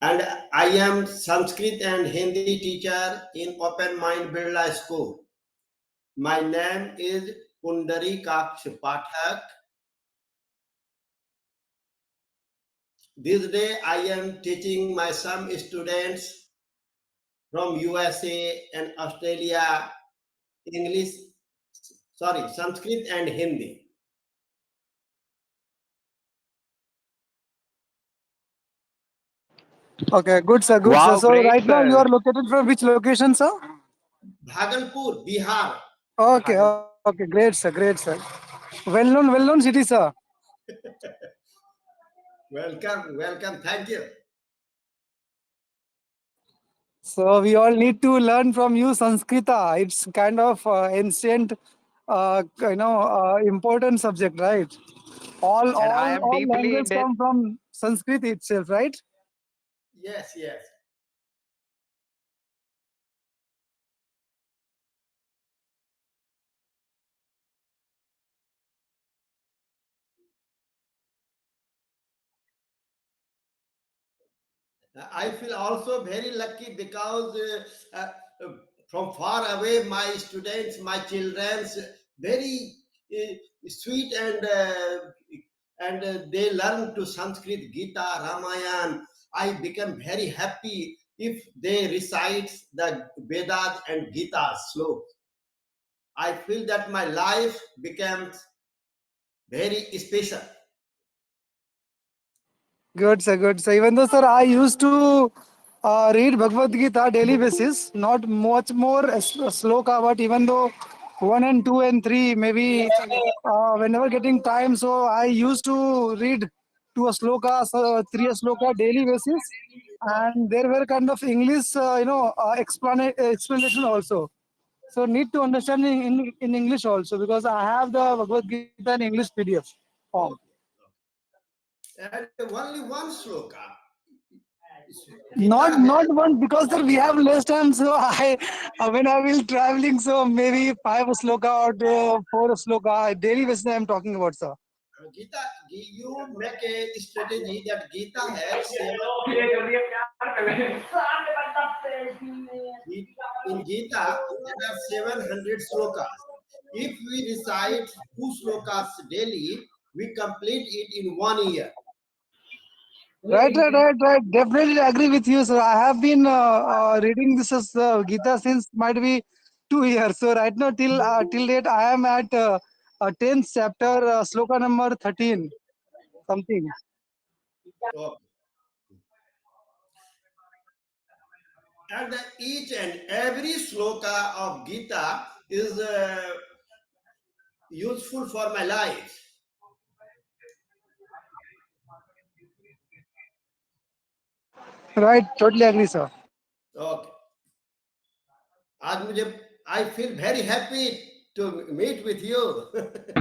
And I am Sanskrit and Hindi teacher in Open Mind Birla School. My name is Pundari Kaksh Pathak. This day I am teaching my some students from USA and Australia English, sorry, Sanskrit and Hindi. Okay, good sir, good sir. Wow, So great, right now you sir. are located from which location, sir? Bhagalpur, Bihar. Okay, Bhagal. okay, great sir, great sir. Well known city, sir. Welcome, welcome. Thank you. So we all need to learn from you Sanskrita. It's kind of ancient, important subject, right? All And I all am all deeply languages indebted. come from Sanskrit itself, right? Yes, yes. I feel also very lucky because from far away, my students, my childrens, very sweet and they learn to Sanskrit, Gita, Ramayana. I become very happy if they recite the Vedas and Gita slow. I feel that my life becomes very special. Good, sir. Good, sir. Even though, sir, I used to read Bhagavad Gita daily basis, not much more sloka, but even though one and two and three, maybe whenever getting time, so I used to read two a sloka, so three a sloka daily basis, and there were kind of English, explanation also. So need to understand in English also because I have the Bhagavad Gita in English PDF form. Okay. And only one sloka. Not Gita not has one because sir, we have less time. So I when I will traveling, so maybe five sloka or four sloka daily basis. I am talking about sir. Gita, you make a strategy that Gita has seven. In Gita, there are 700 slokas. If we recite two slokas daily, we complete it in 1 year. Right. Definitely agree with you. So I have been reading this as Gita since might be 2 years. So right now till date I am at 10th chapter, sloka number 13 something. Okay. And each and every sloka of Gita is useful for my life. Right. Totally agree, sir. Okay. आज मुझे I feel very happy to meet with you.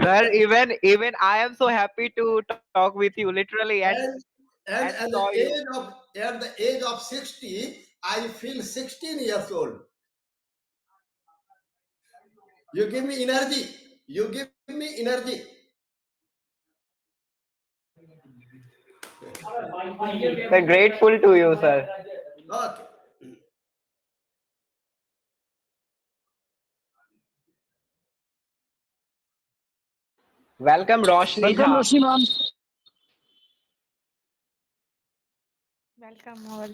Sir, even I am so happy to talk with you, literally, and and and saw you. at the age of 60, I feel 16 years old. You give me energy. You give me energy. Sir, grateful to you, sir. Okay. Welcome, Roshni Welcome, Jha. Roshni ma'am. Welcome all.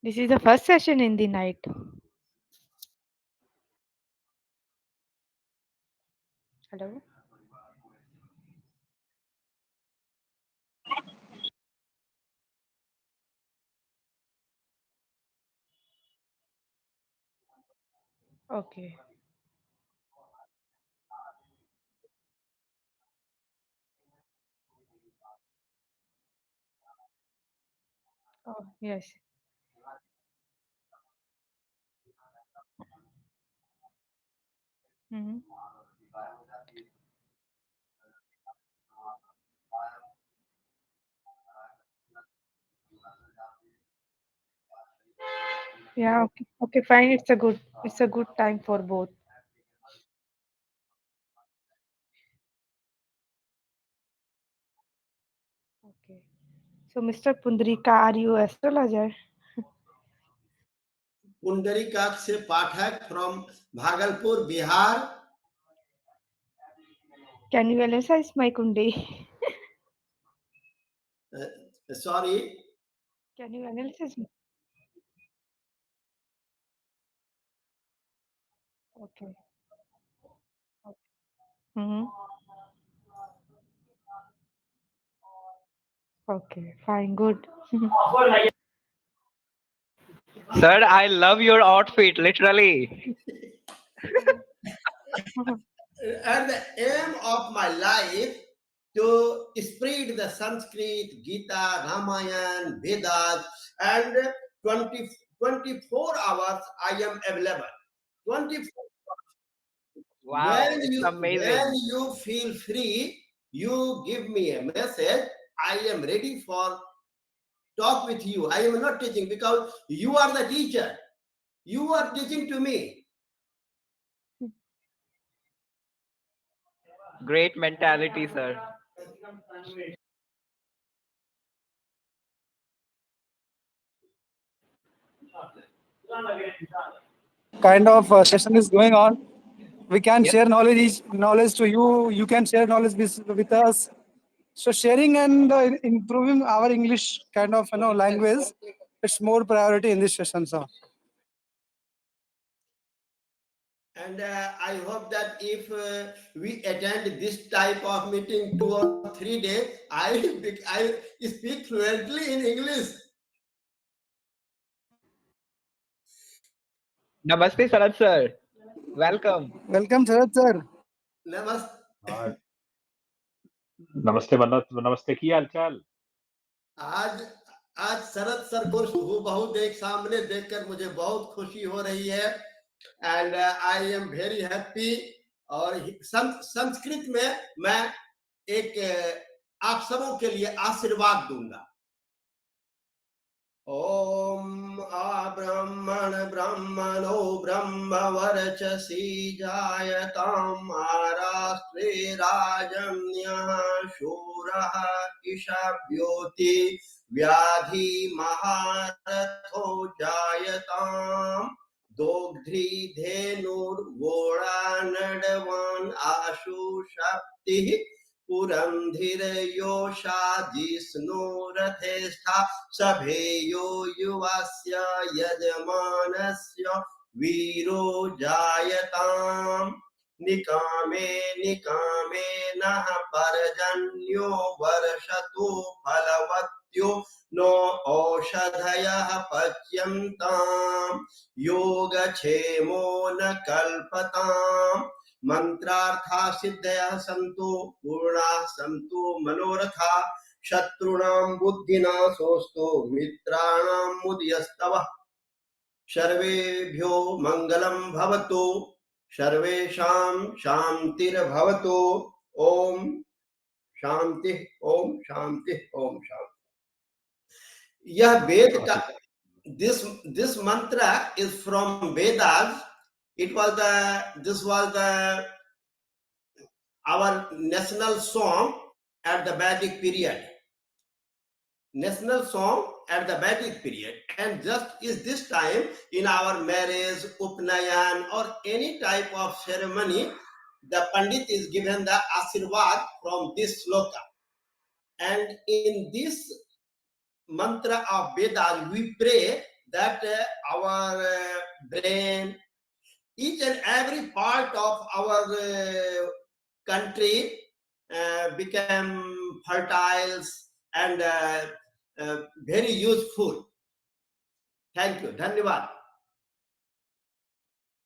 This is the first session in the night. Hello. Okay. Oh yes. Hmm. Yeah. Okay. Okay. Fine. It's a good. It's a good time for both. Okay. So, Mr. Pundrika, are you astrologer? Pundarikaksh से Pathak from Bhagalpur Bihar. Can you analyze my kundi? Sorry. Can you analyze? Okay. Mm-hmm. Okay, fine, good. Sir, I love your outfit, literally. And the aim of my life to spread the Sanskrit, Gita, Ramayana, Vedas, and 20, 24 hours I am available. 24. Wow, it's When amazing. you feel free, you give me a message. I am ready for talk with you. I am not teaching because you are the teacher. You are teaching to me. Great mentality, sir. Kind of session is going on. We can Yes. share knowledge to you. You can share knowledge with us. So sharing and improving our English kind of language, it's more priority in this session. So And I hope that if we attend this type of meeting 2 or 3 days, I speak fluently in English. Namaste, Sharad sir. Welcome. welcome, Sharad sir. नमस्ते. हाँ, नमस्ते मन्नत, नमस्ते, की हाल चाल? आज आज शरद sir को हूबहू सामने देखकर मुझे बहुत खुशी हो रही है. And I am very happy. और संस्कृत में मैं एक आप सबों के लिए आशीर्वाद दूंगा. ओम ब्रह्मण ब्रह्मणो ब्रह्मवर्चसी जायताम् आराष्ट्रे राजन्यः शूरः ईशाव्योति व्याधि महारथो जायताम् दोग्ध्री धेनुर्वोळा नडवान् आशु शक्तिः पुरंधिरयोषा जिष्णु रथेष्ठा सभेयो युवस्य यजमानस्य वीरो जायताम् निकामे निकामे नः पर्जन्यो वर्षतु फलवत्यो नो औषधयः पच्यन्ताम् योगक्षेमो न कल्पताम् मंत्रार्था सिद्धयः सन्तु पूर्णाः सन्तु मनोरथा शत्रूणां बुद्धिनाशोऽस्तु मित्राणां मुदयस्तवः सर्वेभ्यो मंगलं भवतु सर्वेषां शान्तिर्भवतु. ओम शांति. ओम शांति. ओम शांति. यह वेद का this mantra is from Vedas. It was the our national song at the Vedic period. National song at the Vedic period. And just is this time in our marriage, upnayan, or any type of ceremony, the Pandit is given the Ashirvad from this sloka. And in this mantra of Vedas, we pray that our brain, each and every part of our country become fertile and very useful. Thank you. धन्यवाद.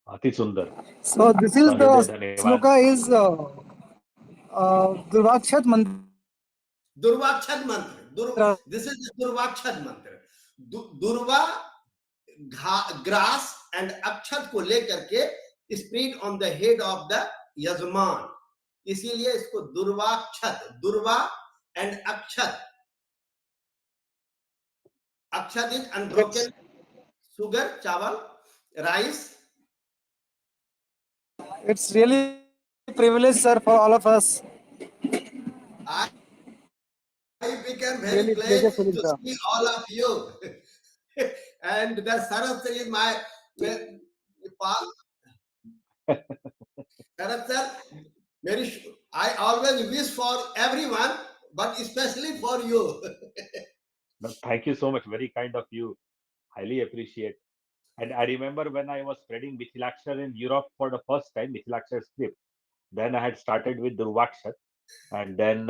अति सुंदर, So this is सहृदय the धन्यवाद. sloka is Durvakshat mantra. दुर्वाक्षद मंत्र. This is the दुर्वाक्षद मंत्र. दुर्वा grass and अक्षत को लेकर के spread on the head of the यजमान. इसीलिए इसको दुर्वाक्षत, दुर्वा and Akshat. Akshat is unbroken sugar, chawal, rice. It's really privilege, sir, for all of us. I with became very Really pleasure, pleased to Sulinka. see all of you. And the Sharad sir is my pa- Sharad sir. I always wish for everyone, but especially for you. No, thank you so much. Very kind of you. Highly appreciate. And I remember when I was spreading Mithilakshar in Europe for the first time, Mithilakshar script. Then I had started with Durvakshar, and then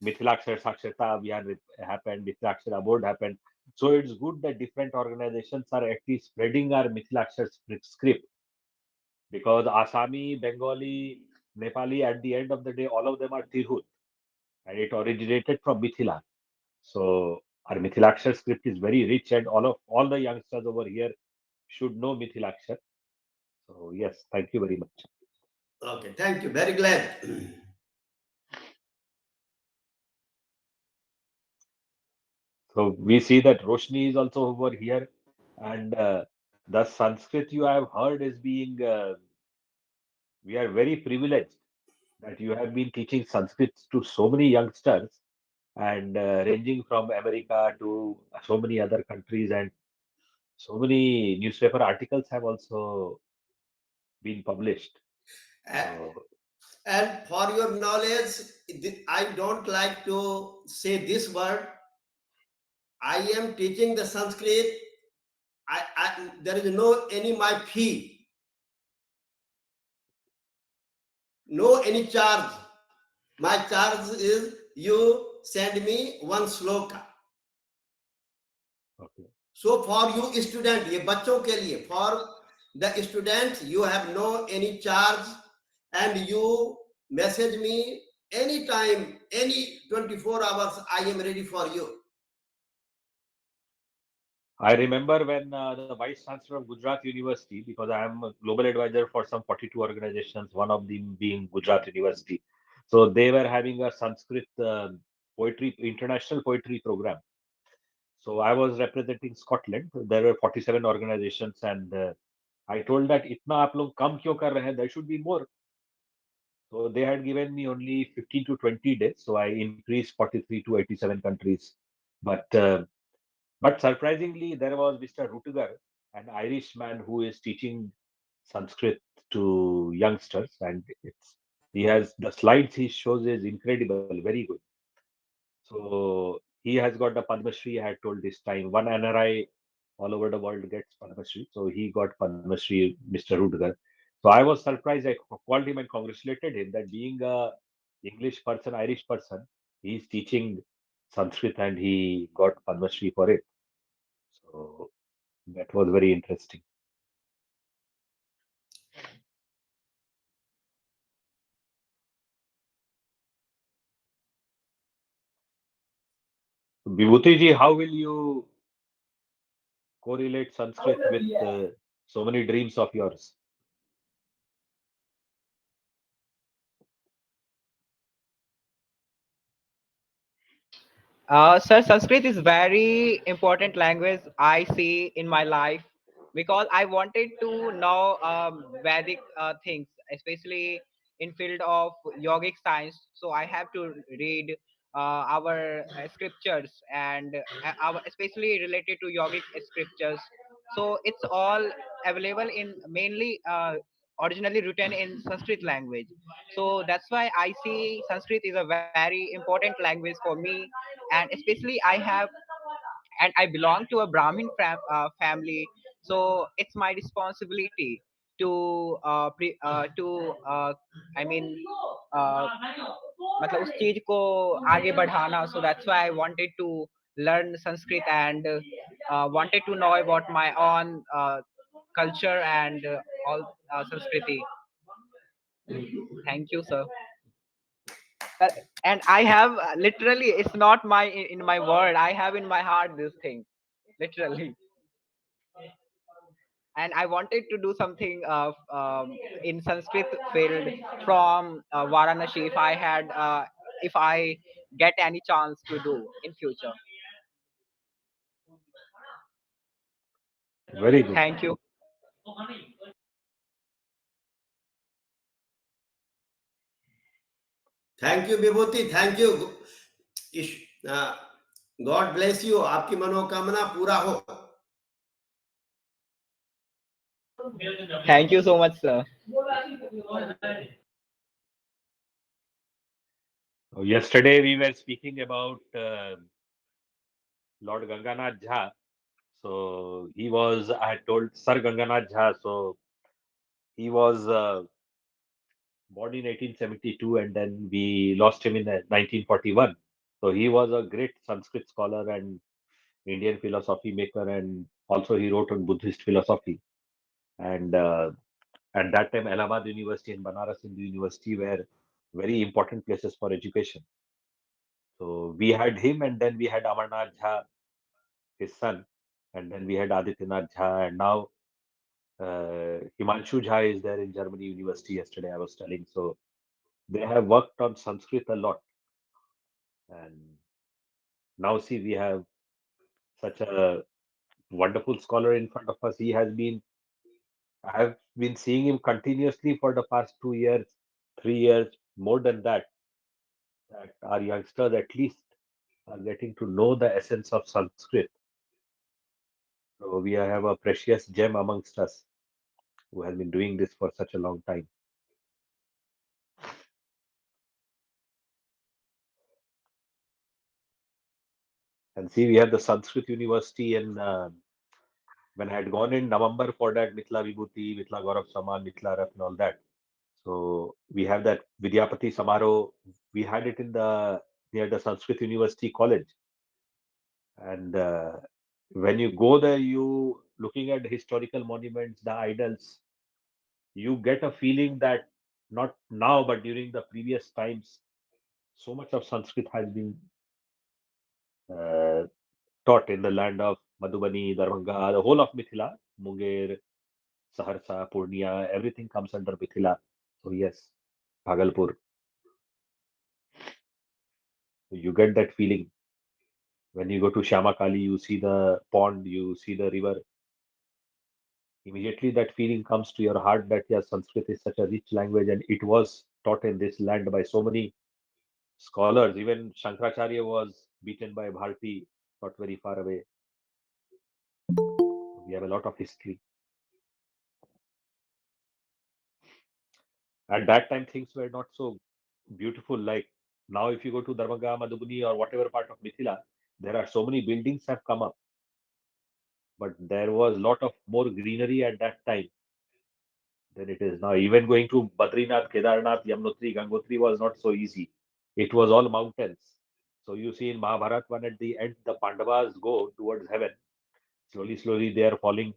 Mithilakshar Saksharta Abhiyan happened, Mithilakshar Abode happened. So it's good that different organizations are at least spreading our Mithilakshar script, because Asami, Bengali, Nepali, at the end of the day, all of them are Tirhut, and it originated from Mithila. So our Mithilakshar script is very rich, and all the youngsters over here should know Mithilakshar. So yes, thank you very much. Okay, thank you. Very glad. So we see that Roshni is also over here, and the Sanskrit you have heard is being. We are very privileged that you have been teaching Sanskrit to so many youngsters, and ranging from America to so many other countries, and so many newspaper articles have also been published. A- So And for your knowledge, I don't like to say this word. I am teaching the Sanskrit. There is no any my fee, no any charge. My charge is you send me one sloka. okay. So for you student, ये बच्चों के लिए, for the student you have no any charge, and you message me anytime, any 24 hours. I am ready for you. I remember when the Vice Chancellor of Gujarat University, because I am a global advisor for some 42 organizations, one of them being Gujarat University. So they were having a Sanskrit poetry, international poetry program. So I was representing Scotland. There were 47 organizations, and I told that इतना आप लोग कम क्यों कर रहे हैं? There should be more. So they had given me only 15 to 20 days. So I increased 43 to 87 countries. But But surprisingly, there was Mr. Rutugar, an Irishman who is teaching Sanskrit to youngsters, and he has the slides he shows is incredible, very good. So he has got the Padma Shri. I had told this time one NRI all over the world gets Padma Shri, so he got Padma Shri, Mr. Rutugar. So I was surprised. I called him and congratulated him that being a English person, Irish person, he's teaching Sanskrit and he got Padma Shri for it. So that was very interesting. Vibhuti ji, how will you correlate Sanskrit with so many dreams of yours? Sir, Sanskrit is very important language I see in my life because I wanted to know Vedic things, especially in field of yogic science. So I have to read our scriptures and our especially related to yogic scriptures. So it's all available in mainly originally written in Sanskrit language. So that's why I see Sanskrit is a very important language for me, and especially I belong to a Brahmin family, so it's my responsibility to I mean uh, मतलब उस चीज को आगे बढ़ाना. So that's why I wanted to learn Sanskrit and wanted to know about my own culture and all Sanskriti. Thank you, sir. Uh, and I have literally, it's not my in my word. I have in my heart this thing, literally. And I wanted to do something in Sanskrit field from Varanasi if I get any chance to do in future. Very good. Thank you. Thank you, Vibhuti. Thank you. Ish- uh, God bless you, आपकी मनोकामना पूरा हो. Thank you so much, sir. Yesterday we were speaking about Lord Ganganath Jha. So I had told Sir Ganganath Jha. So he was born in 1872 and then we lost him in 1941. So he was a great Sanskrit scholar and Indian philosophy maker, and also he wrote on Buddhist philosophy. And at that time, Allahabad University and Banaras Hindu University were very important places for education. So we had him, and then we had Amarnath Jha, his son, and then we had Adityanath Jha, and now Himanshu Jha is there in Germany University. Yesterday, I was telling. So they have worked on Sanskrit a lot, and now see we have such a wonderful scholar in front of us. I have been seeing him continuously for the past 2 years, 3 years, more than that. That our youngsters at least are getting to know the essence of Sanskrit. So we have a precious gem amongst us who has been doing this for such a long time. And see, we have the Sanskrit University in when I had gone in November for that Mitla Vibhuti, Mitla Gaurav Saman, Mitla Ratna, and all that. So we have that Vidyapati Samaro. We had it in the near the Sanskrit University College, and when you go there, you looking at the historical monuments, the idols, you get a feeling that not now, but during the previous times, so much of Sanskrit has been uh, taught in the land of Madhubani, Darbhanga, the whole of Mithila, Munger, Saharsa, Purnia, everything comes under Mithila. So yes, Bhagalpur, you get that feeling. When you go to Shyamakali, you see the pond, you see the river. Immediately that feeling comes to your heart that yes, Sanskrit is such a rich language and it was taught in this land by so many scholars. Even Shankaracharya was beaten by Bharti, not very far away. We have a lot of history. At that time, things were not so beautiful. Like now, if you go to Darbhanga, Madhubani, or whatever part of Mithila, there are so many buildings have come up, but there was a lot of more greenery at that time than it is now. Even going to Badrinath, Kedarnath, Yamunotri, Gangotri was not so easy. It was all mountains. So you see in Mahabharat one at the end, the Pandavas go towards heaven. Slowly, slowly they are falling.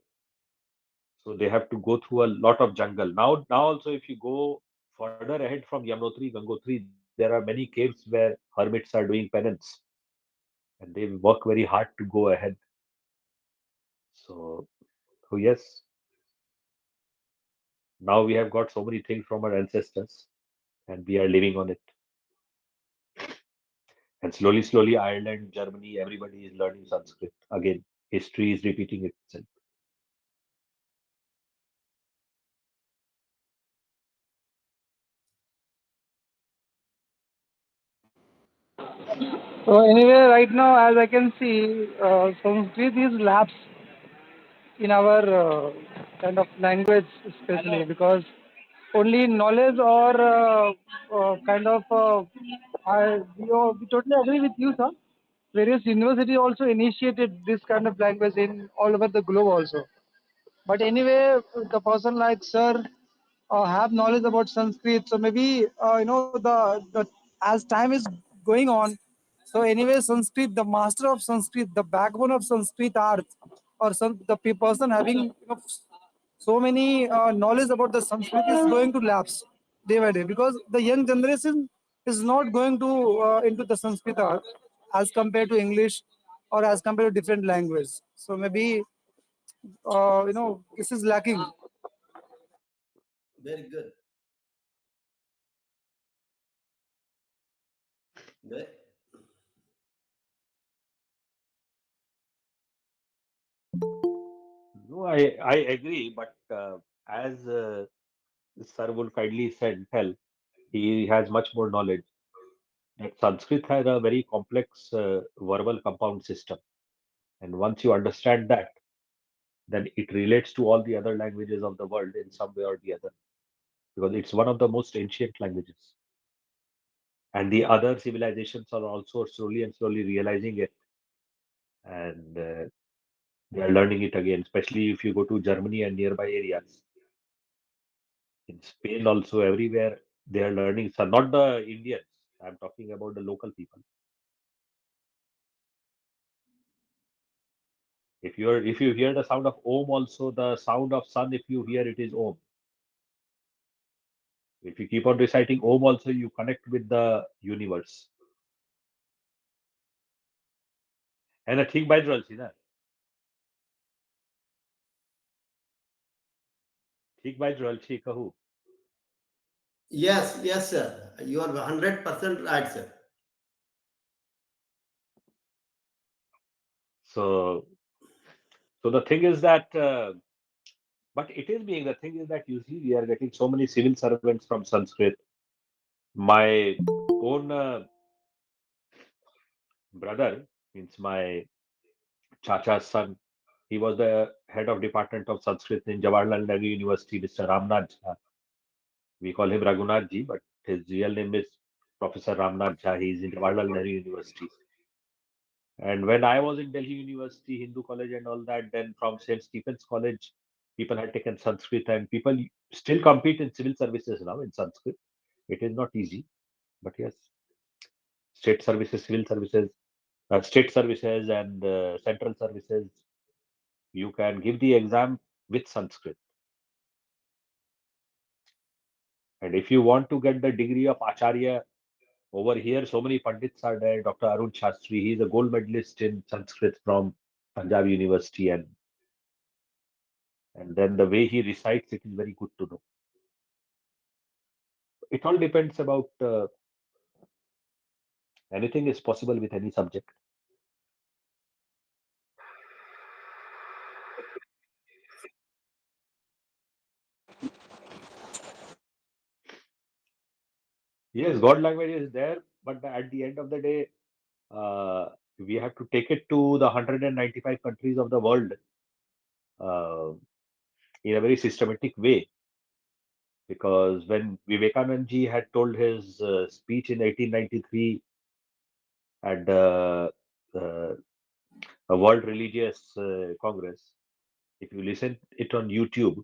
So they have to go through a lot of jungle. Now also if you go further ahead from Yamunotri, Gangotri, there are many caves where hermits are doing penance and they work very hard to go ahead. So, so yes, now we have got so many things from our ancestors and we are living on it. And slowly, slowly, Ireland, Germany, everybody is learning Sanskrit. Again, history is repeating itself. So anyway, right now, as I can see, Sanskrit is lapsed in our kind of language, especially because only knowledge or kind of we totally agree with you, sir. Various university also initiated this kind of language in all over the globe also. But anyway, the person like sir have knowledge about Sanskrit, so maybe the as time is going on, so anyway, Sanskrit, the master of Sanskrit, the backbone of Sanskrit art, or person having so many knowledge about the Sanskrit is going to lapse day by day because the young generation is not going to into the Sanskrit art as compared to English or as compared to different language. So maybe this is lacking. Very good. Ve- No, I agree, but as Sir will kindly said, tell, he has much more knowledge. that Sanskrit has a very complex verbal compound system. And once you understand that, then it relates to all the other languages of the world in some way or the other, because it's one of the most ancient languages. And the other civilizations are also slowly and slowly realizing it, and they are learning it again, especially if you go to Germany and nearby areas. In Spain, also, everywhere they are learning. So, not the Indians, I'm talking about the local people. If you hear the sound of Om, also the sound of sun, if you hear it is Om. If you keep on reciting Om, also you connect with the universe. And I think by the ठीक बात रही कहूँ. Yes, yes, sir. You are 100% right, sir. So, so the thing is that, but it is being the thing is that you see, we are getting so many civil servants from Sanskrit. My own brother, means my chacha's son, he was the head of department of Sanskrit in Jawaharlal Nehru University, Mr. Ramnath Jha. We call him Raghunath Ji, but his real name is Professor Ramnath Jha. He is in Jawaharlal Nehru University. And when I was in Delhi University, Hindu College, and all that, then from St. Stephen's College, people had taken Sanskrit, and people still compete in civil services now in Sanskrit. It is not easy, but yes, state services, civil services, state services, and central services, you can give the exam with Sanskrit. And if you want to get the degree of Acharya over here, so many Pandits are there. Dr. Arun Shastri, he is a gold medalist in Sanskrit from Punjab University, and then the way he recites it is very good to know. It all depends about anything is possible with any subject. Yes, God language is there, but at the end of the day, uh, we have to take it to the 195 countries of the world uh, in a very systematic way. Because when Vivekanand ji had told his speech in 1893 at uh, a World Religious Congress, if you listen it on YouTube,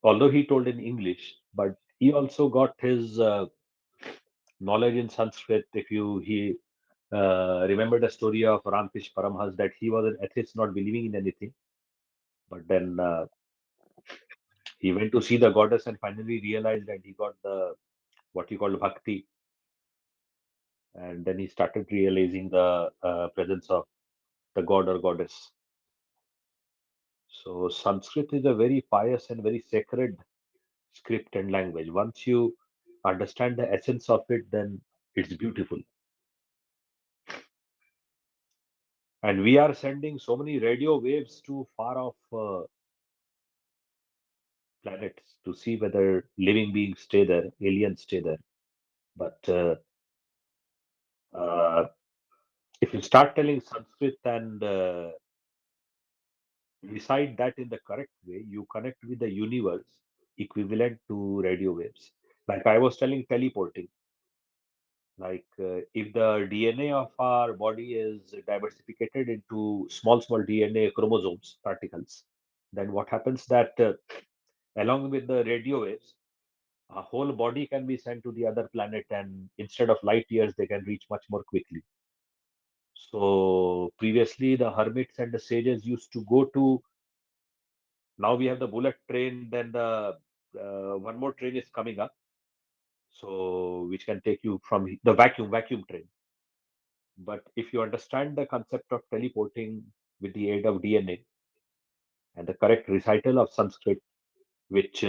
although he told in English, but he also got his knowledge in Sanskrit. If you he remember the story of Ramkrishna Paramhans, that he was an atheist, not believing in anything, but then he went to see the goddess and finally realized that he got the what he called bhakti, and then he started realizing the presence of the god or goddess. So Sanskrit is a very pious and very sacred script and language. Once you understand the essence of it, then it's beautiful. And we are sending so many radio waves to far off planets to see whether living beings stay there, aliens stay there. But uh, if you start telling Sanskrit and recite that in the correct way, you connect with the universe equivalent to radio waves. Like I was telling teleporting, like if the DNA of our body is diversified into small DNA chromosomes, particles, then what happens that along with the radio waves, a whole body can be sent to the other planet, and instead of light years, they can reach much more quickly. So previously, the hermits and the sages used to go to. Now we have the bullet train. Then the one more train is coming up, so which can take you from the vacuum train. But if you understand the concept of teleporting with the aid of DNA and the correct recital of Sanskrit, which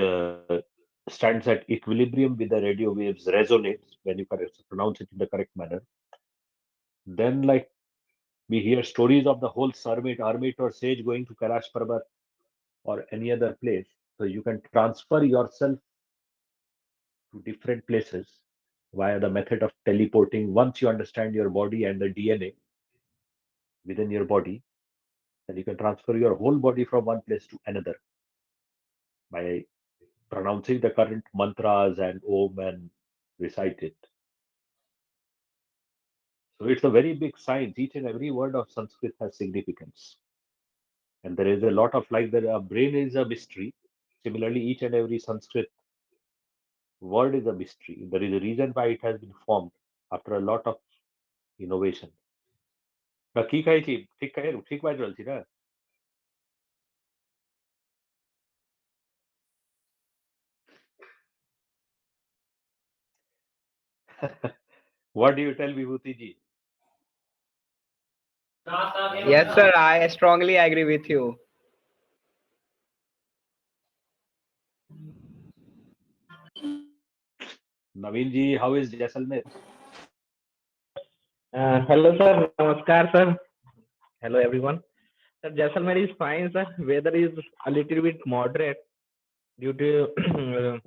stands at equilibrium with the radio waves, resonates when you pronounce it in the correct manner, then like we hear stories of the whole hermit or sage going to Kailash Parbat or any other place. So you can transfer yourself to different places via the method of teleporting. Once you understand your body and the DNA within your body, then you can transfer your whole body from one place to another by pronouncing the current mantras and om and recite it. So it's a very big science. Each and every word of Sanskrit has significance. And there is a lot of, like, the brain is a mystery. Similarly, each and every Sanskrit word is a mystery. There is a reason why it has been formed after a lot of innovation. তা কি খাইছি? ঠিক by চলছি না? What do you tell Vibhuti ji? Yes, sir. I strongly agree with you. Naveen ji, how is Jaisalmer? Hello, sir. Namaskar, sir. Hello, everyone. Sir, Jaisalmer is fine, sir. Weather is a little bit moderate due to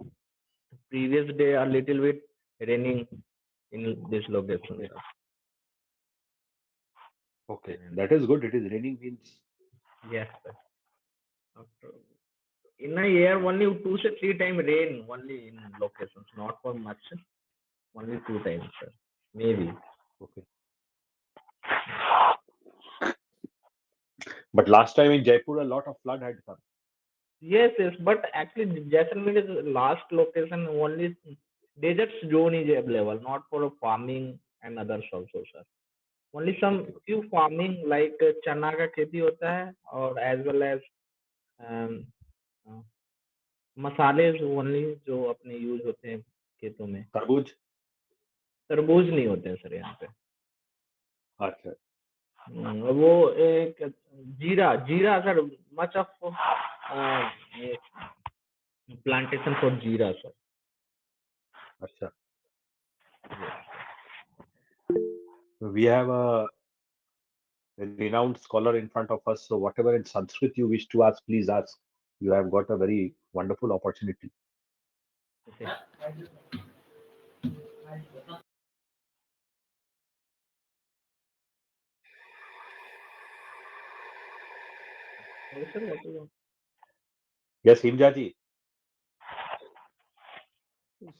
previous day a little bit raining in this location. Sir. Okay, that is good. It is raining means. Yes, sir. After- In a year, only 2 to 3 times rain only in locations, not for much. Only 2 times, sir. Maybe. Okay. But last time in Jaipur, a lot of flood had come. Yes, yes, but actually Jaisalmer is last location only desert zone is available, not for farming and others also, sir. Only some Okay, okay. few farming like चना का खेती होता है और as well as um, uh, मसाले only जो अपने use होते हैं खेतों में Tarbuj? तरबूज नहीं होते हैं सर यहाँ पे अच्छा. वो एक जीरा जीरा sir much of plantation for जीरा सर अच्छा. We have a renowned scholar in front of us. So whatever in Sanskrit you wish to ask, please ask. You have got a very wonderful opportunity. okay. Sir, what is Yes, Himja ji.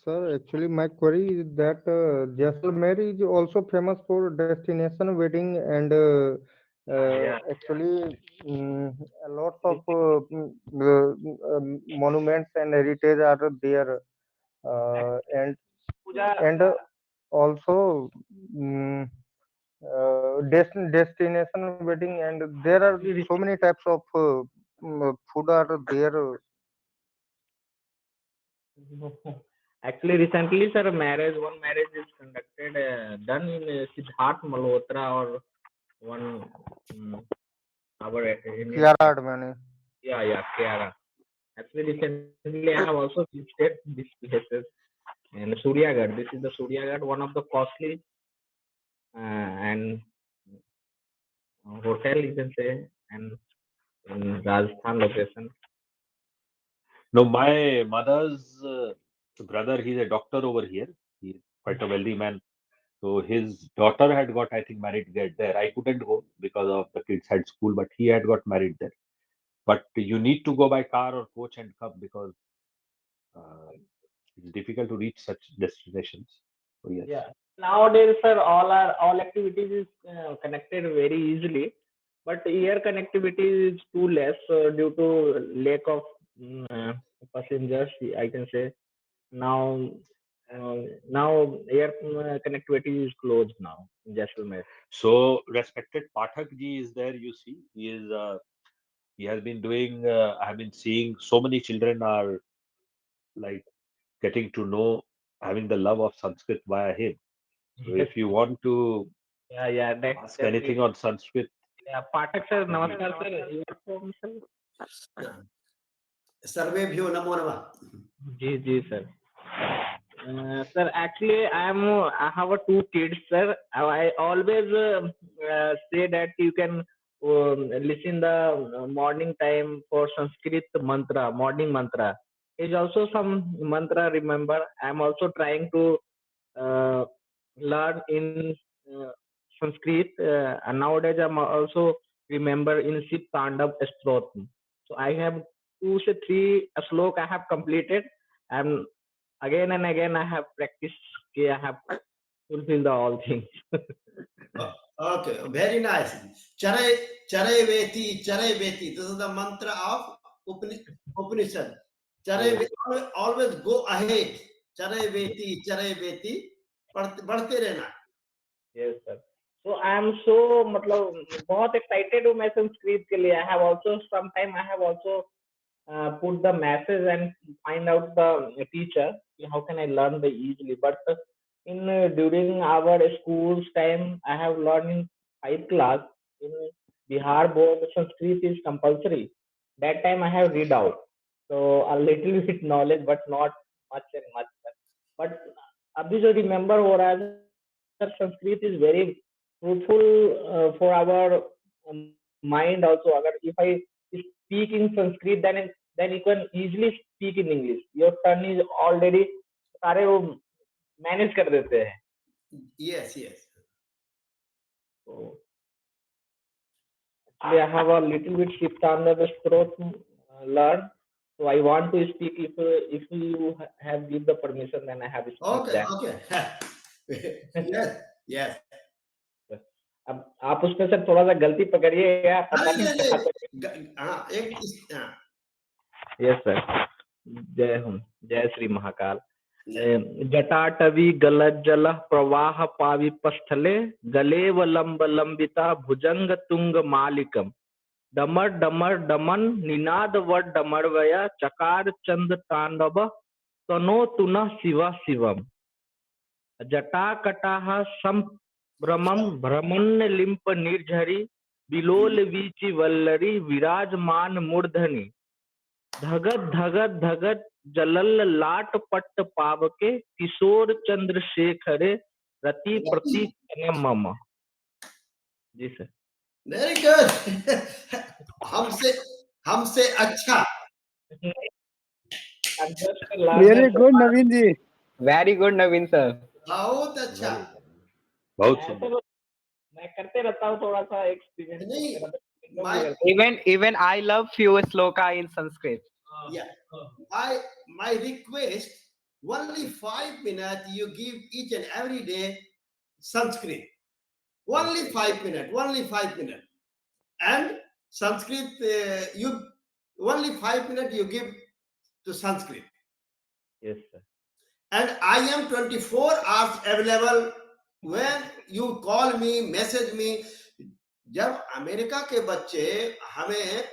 Sir, actually, my query is that Jaisalmer is also famous for destination wedding and yeah. actually a lot of monuments and heritage are there and puja also mm, destination wedding and there are so many types of food are there. actually recently sir one marriage is conducted done in Siddharth Malhotra or one our Indian Kiara Advani. yeah Kiara actually recently I have also visited these places and Suryagarh this is the Suryagarh one of the costly and hotel you can say and in Rajasthan location No, my mother's brother, he's a doctor over here. He's quite a wealthy man. So his daughter had got, I think, married there. I couldn't go because of the kids had school, but he had got married there. But you need to go by car or coach and come because uh, it's difficult to reach such destinations. So yes. yeah nowadays sir all activities is connected very easily but air connectivity is too less due to lack of uh, passengers I can say now uh, now air connectivity is closed now in Jaisalmer So respected Pathak ji is there. You see, he has been doing. I have been seeing so many children are like getting to know, having the love of Sanskrit via him. So yes if you want to yeah ask anything definitely on Sanskrit, yeah Pathak sir then you namaskar sir your phone sir सर्वेभ्यो नमो नमः. जी sir sir, actually, I have two kids, sir. I always say that you can listen the morning time for Sanskrit mantra, morning mantra. Is also some mantra. Remember, I'm also trying to uh, learn in uh, Sanskrit, and nowadays I'm also remember in Shiv Tandav Stotram. So I have two to three slok I have completed, and again and again I have practiced. I have fulfilled the all things. Okay, very nice. Charai, Charai Veti, Charai Veti. This is the mantra of Upanishad. Charai Yes. Veti, always go ahead. Charai Veti, बढ़ते रहना. Yes, sir. So I am so मतलब बहुत excited हूँ मैं संस्कृत के लिए. I have also sometime I have also put the message and find out the teacher how can I learn the easily. But in during our school's time, I have learned in 5th class in Bihar board. Sanskrit is compulsory. That time I have read out, so a little bit knowledge, but not much and much. But अभी जो remember हो रहा है sir, Sanskrit is very fruitful for our mind also. अगर if I speak in Sanskrit, then you can easily speak in English. Your tongue is already सारे वो manage कर देते हैं. Yes, yes. So actually I have a little bit shift on the throat learn. So I want to speak. If you have give the permission, then I have to speak Okay, that. okay. Yes, yes. अब आप उसमें से थोड़ा सा गलती पकड़िएगा, पता नहीं नहीं नहीं कहाँ तक. नहीं हाँ एक हाँ यस सर. जय हम जय श्री महाकाल. yes. जटाटवी गलज्जल प्रवाह पाविपस्थले गलेवलंब लंबिता भुजंग तुंग मालिकम डमर डमर डमन निनाद व डमरवय चकार चंद तांडव तनो तुन शिव शिवम जटाकटाह संभ्रमं भ्रमण्य लिंप निर्झरी बिलोल वीचि वल्लरी विराजमान मूर्धनि धगत धगत धगत जलल लाट पट्ट पावके किशोर चंद्रशेखरे रति प्रति मम. जी सर. Very good. हमसे हमसे अच्छा. I'm just a learner, Very sir. good, Naveen ji. Very good, Naveen sir. बहुत अच्छा. बहुत मैं सुंदर. तो मैं करते रहता हूँ थोड़ा सा एक्सपीरियंस नहीं मेरा तो एकदम my नहीं करता. Even I love few sloka in Sanskrit. yeah my request only 5 minutes you give each and every day Sanskrit. Only 5 minutes. And Sanskrit you only 5 minutes you give to Sanskrit. Yes sir. And I am 24 hours available when you call me, message me. जब America के बच्चे हमें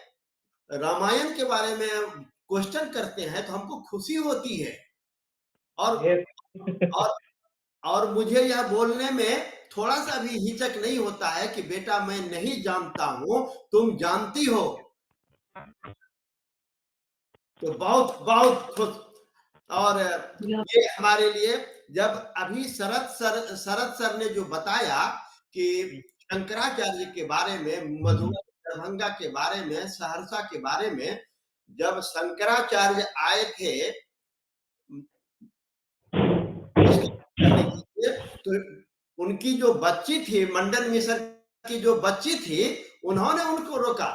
रामायण के बारे में question करते हैं तो हमको खुशी होती है. और Yes. और और मुझे यह बोलने में थोड़ा सा भी हिचक नहीं होता है कि बेटा मैं नहीं जानता हूं, तुम जानती हो. तो बहुत बहुत खुश. और ये हमारे लिए जब अभी शरद सर ने जो बताया कि शंकराचार्य के बारे में, मधुबन दरभंगा के बारे में, सहरसा के बारे में, जब शंकराचार्य आए थे करने के लिए, तो उनकी जो बच्ची थी, मंडन मिश्र की जो बच्ची थी, उन्होंने उनको रोका,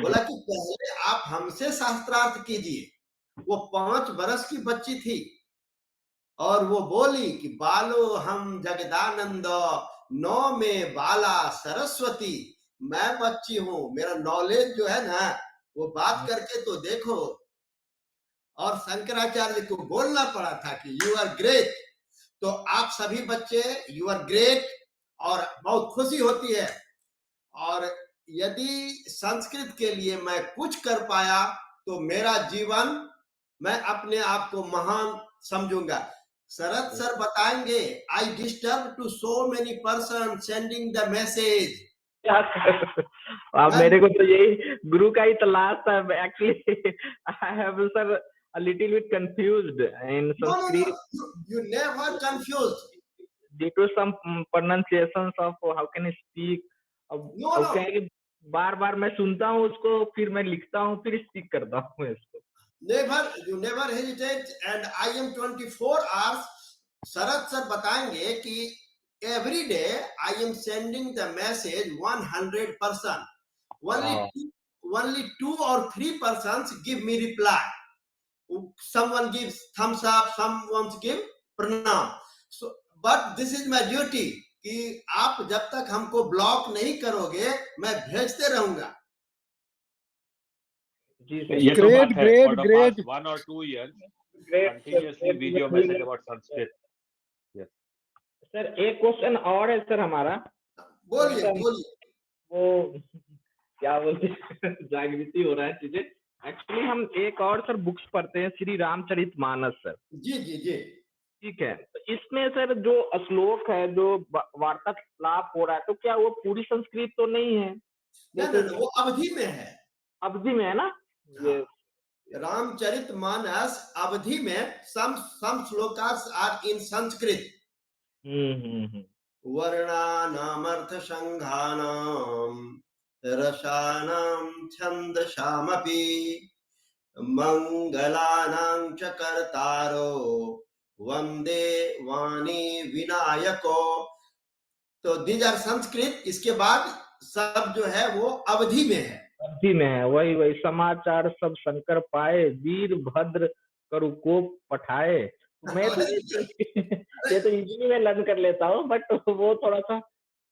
बोला कि पहले आप हमसे शास्त्रार्थ कीजिए. वो 5 बरस की बच्ची थी और वो बोली कि बालो हम जगदानंद, 9 में बाला सरस्वती. मैं बच्ची हूं, मेरा नॉलेज जो है ना वो बात करके तो देखो. और शंकराचार्य को बोलना पड़ा था कि यू आर ग्रेट. तो आप सभी बच्चे यू आर ग्रेट और बहुत खुशी होती है. और यदि संस्कृत के लिए मैं कुछ कर पाया तो मेरा जीवन, मैं अपने आप को महान समझूंगा. शरद सर बताएंगे, I disturb to so many person sending the message. अब मेरे को तो यही गुरु का ही तलाश था actually. I have sir a little bit confused in No, Sanskrit you never confused. due to some pronunciations of how can I speak. No, अब क्या है कि बार बार मैं सुनता हूँ उसको, फिर मैं लिखता हूँ, फिर स्पीक करता हूँ इसको. you never hesitate. And I am 24 hours Sharad sir बताएंगे कि every day I am sending the message 100%. Wow. Only 2 or 3 persons give me reply. Someone gives thumbs up, someone give pranam. So, but this is my duty कि आप जब तक हमको block नहीं करोगे मैं भेजते रहूंगा. जी सर. ये तो Great, बात है. great, For the great. past 1 or 2 years, Great, sir. continuously Great. video वही message मैं about Sanskrit. Yes. सर एक क्वेश्चन और है सर हमारा. थोड़ा बोलिए सा बोलिए. वो क्या बोलते हैं, जागृति हो रहा है चीजें. एक्चुअली हम एक और सर बुक्स पढ़ते हैं, श्री रामचरित मानस सर. जी जी जी. ठीक है, तो इसमें सर जो श्लोक है, जो वार्तालाप हो रहा है, तो क्या वो पूरी संस्कृत तो नहीं है? ना जैसे वो अवधि में है. अवधि में है ना हाँ. ये. रामचरित मानस अवधि में some shlokas are in Sanskrit. Hmm. वर्णानामर्थ संघानाम रसानाम छंदसामपि मंगलानां च कर्तारो वंदे वाणी विनायको. तो दीज आर संस्कृत. इसके बाद सब जो है वो अवधि में है. अवधि में है. वही समाचार सब शंकर पाए, वीर भद्र करु कोप पठाए. तो मैं तो ये तो इजीली मैं लर्न कर लेता हूँ, बट वो थोड़ा सा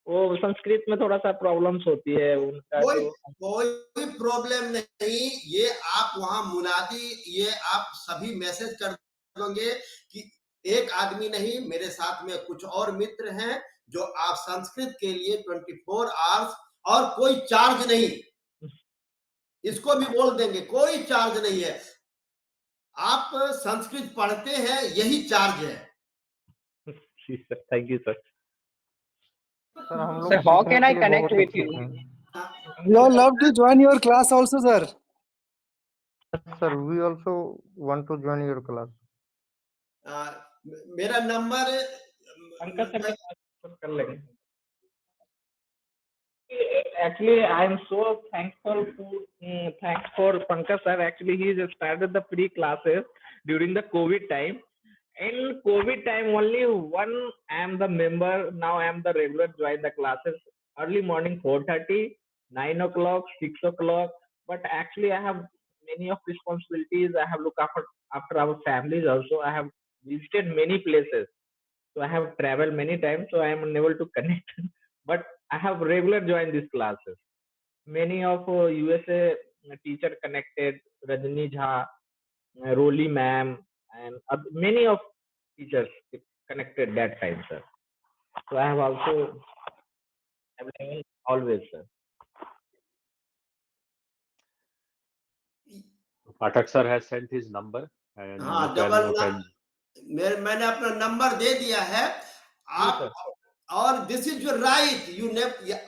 वो संस्कृत में थोड़ा सा प्रॉब्लम्स होती है उनका कोई जो. कोई प्रॉब्लम नहीं. ये आप वहां मुनादी ये आप सभी मैसेज कर दोगे कि एक आदमी नहीं, मेरे साथ में कुछ और मित्र हैं जो आप संस्कृत के लिए 24 आवर्स और कोई चार्ज नहीं. इसको भी बोल देंगे कोई चार्ज नहीं है. आप संस्कृत पढ़ते हैं यही चार्ज है. जी sir, thank you sir. Sir हम लोग Sir, how सीखने can के I लिए connect बहुत with इच्छुक you? हैं. We all love to join your class also, sir. Sir we also want to join your class. मेरा नंबर पंकज सर के पास कर लेंगे. Actually, I am so thanks for Pankaj sir. Actually, he just started the free classes during the COVID time. In COVID time, only one I am the member. Now I am the regular join the classes. Early morning 4:30, 9 o'clock, 6 o'clock. But actually, I have many of responsibilities. I have look after our families also. I have visited many places. So I have traveled many times. So I am unable to connect. But I have regular joined these classes. Many of USA teacher connected, Rajni Jha, Roli ma'am, and many of teachers connected that time, sir. So I have also available always, sir. Pathak sir has sent his number, and हाँ you can. मैंने अपना number दे दिया है. जी आप sir. और this is your right.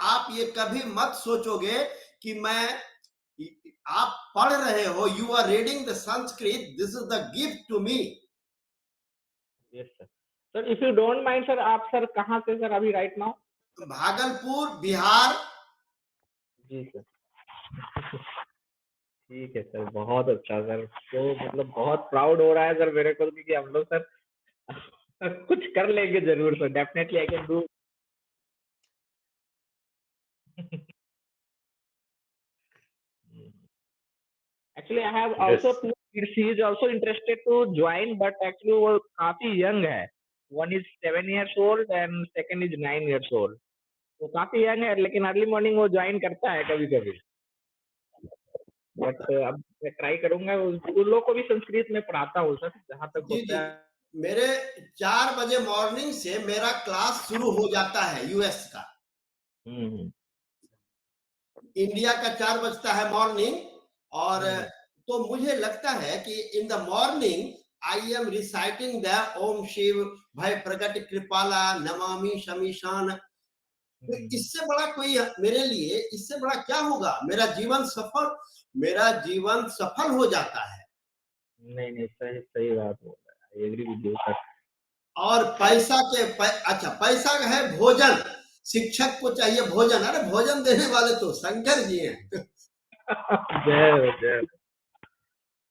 आप ये कभी मत सोचोगे कि मैं आप पढ़ रहे हो. You are reading the Sanskrit. This is the gift to me. Yes, sir. Sir, if you don't mind, sir, आप सर कहाँ से सर अभी right now? भागलपुर बिहार. जी सर. ठीक है सर, बहुत अच्छा सर. तो मतलब बहुत प्राउड हो रहा है सर मेरे को कि हम लोग सर कुछ कर लेंगे जरूर sir. Definitely I can do. Actually, I have Yes. also two kids. He is also interested to join, but actually वो काफी young है. One is 7 years old and second is 9 years old. वो काफी young है, लेकिन early morning वो join करता है कभी कभी. बट अब मैं ट्राई करूंगा. उन लोग को भी संस्कृत में पढ़ाता हूँ सर, जहाँ तक जी होता जी. है. मेरे 4 बजे मॉर्निंग से मेरा क्लास शुरू हो जाता है यूएस का. इंडिया का 4 बजता है मॉर्निंग. और तो मुझे लगता है कि in the morning I am reciting the ओम शिव भय प्रकट कृपाला नमामि शमीशान. तो इससे बड़ा कोई मेरे लिए इससे बड़ा क्या होगा. मेरा जीवन सफल हो जाता है. नहीं सही सही बात बोल रहा है. I agree with you sir. और अच्छा पैसा है भोजन. शिक्षक को चाहिए भोजन. अरे भोजन देने वाले तो शंकर जी हैं. जय जय.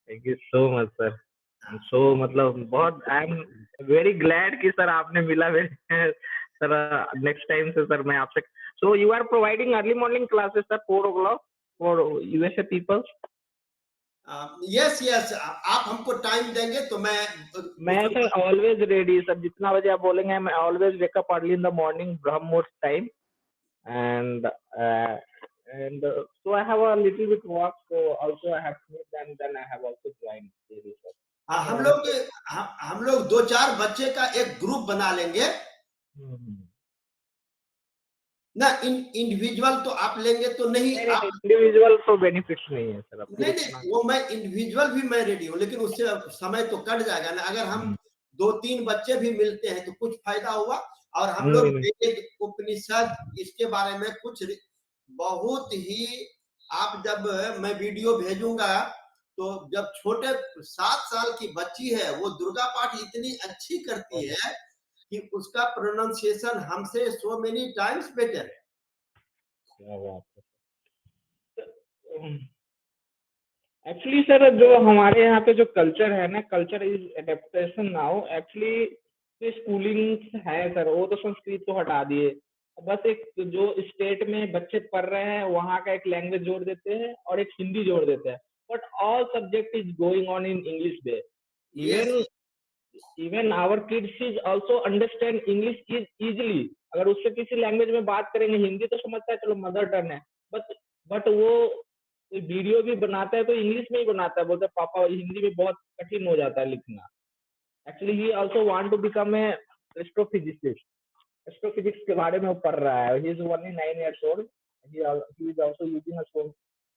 Thank you so much sir. So मतलब बहुत आई एम वेरी ग्लैड कि सर आपने मिला मेरे सर नेक्स्ट टाइम से सर मैं आपसे so you are providing early morning classes sir 4 o'clock for USA peoples yes yes, आप हमको टाइम देंगे तो मैं मैं उसके सर ऑलवेज रेडी सर जितना बजे आप बोलेंगे मैं always wake up early in the morning ब्रह्म मुहूर्त time and so I have a little bit work. So also I have finished and then I have also joined daily, sir. हम So, लोग हम लोग 2-4 बच्चे का एक ग्रुप बना लेंगे ना। इंडिविजुअल तो आप लेंगे तो नहीं, आप इंडिविजुअल तो बेनिफिट्स नहीं है सर नहीं नहीं, वो मैं इंडिविजुअल भी मैं रेडी हूँ, लेकिन उससे समय तो कट जाएगा ना। अगर हम 2-3 बच्चे भी मिलते हैं तो कुछ फायदा हुआ। और हम लोग वेद उपनिषद इसके बारे में कुछ बहुत ही, आप जब मैं वीडियो भेजूंगा तो जब छोटे 7 साल की बच्ची है वो दुर्गा पाठ इतनी अच्छी करती है कि उसका प्रोनाउंसिएशन हमसे सो मेनी टाइम्स बेटर है। एक्चुअली सर जो हमारे यहाँ पे जो कल्चर है ना culture is adaptation now actually जो स्कूलिंग है सर वो तो संस्कृत को हटा दिए बस एक जो स्टेट में बच्चे पढ़ रहे हैं वहाँ का एक लैंग्वेज जोड़ देते हैं और एक हिंदी जोड़ देते हैं but all subject is going on in English bay yes even even our kids is also understand English is easily अगर उससे किसी लैंग्वेज में बात करेंगे हिंदी तो समझता है चलो मदर टर्न है बट वो वीडियो भी बनाता है तो इंग्लिश में ही बनाता है बोलते हैं, पापा हिंदी में बहुत कठिन हो जाता है लिखना actually he also want to become a astrophysicist astrophysics के बारे में वो पढ़ रहा है he is only 9 years old he is also using a phone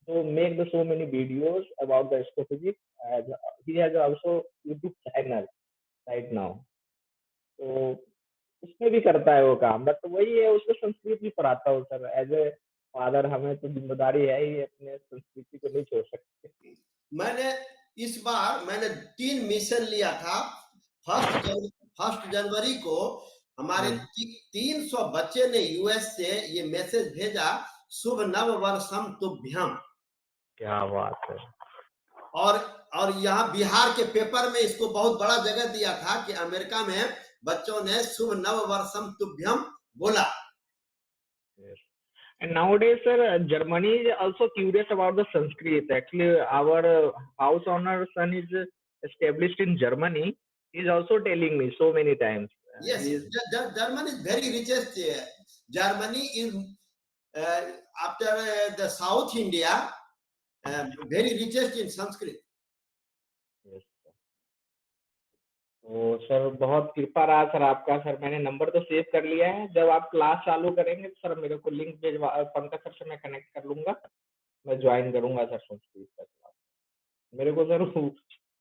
to make the so many videos about the astrophysics he has also YouTube channel right now तो उसमें भी करता है वो काम बट वही है उसको संस्कृत भी पढ़ाता हूँ सर एज ए फादर हमें तो जिम्मेदारी है ही अपने संस्कृति को नहीं छोड़ सकते मैंने इस बार मैंने 3 मिशन लिया था। फर्स्ट जनवरी को हमारे 300 बच्चे ने यूएस से ये मैसेज भेजा, शुभ नव वर्षम तुभ्यम। क्या बात है और यहाँ बिहार के पेपर में इसको बहुत बड़ा जगह दिया था कि अमेरिका में बच्चों ने शुभ नव वर्षम तुभ्यम बोला। And nowadays, sir, Germany is also curious about the Sanskrit. Actually, our house owner son is established in Germany. He's also telling me so many times. Yes, Germany is very richest. Germany is after the South India, very richest in Sanskrit. Yes. तो sir बहुत कृपा रहा sir आपका sir मैंने number तो save कर लिया है जब आप क्लास चालू करेंगे तो सर मेरे को लिंक भेजवा पंकज सर से मैं कनेक्ट कर लूंगा मैं ज्वाइन करूंगा सर संस्कृत का क्लास मेरे को सर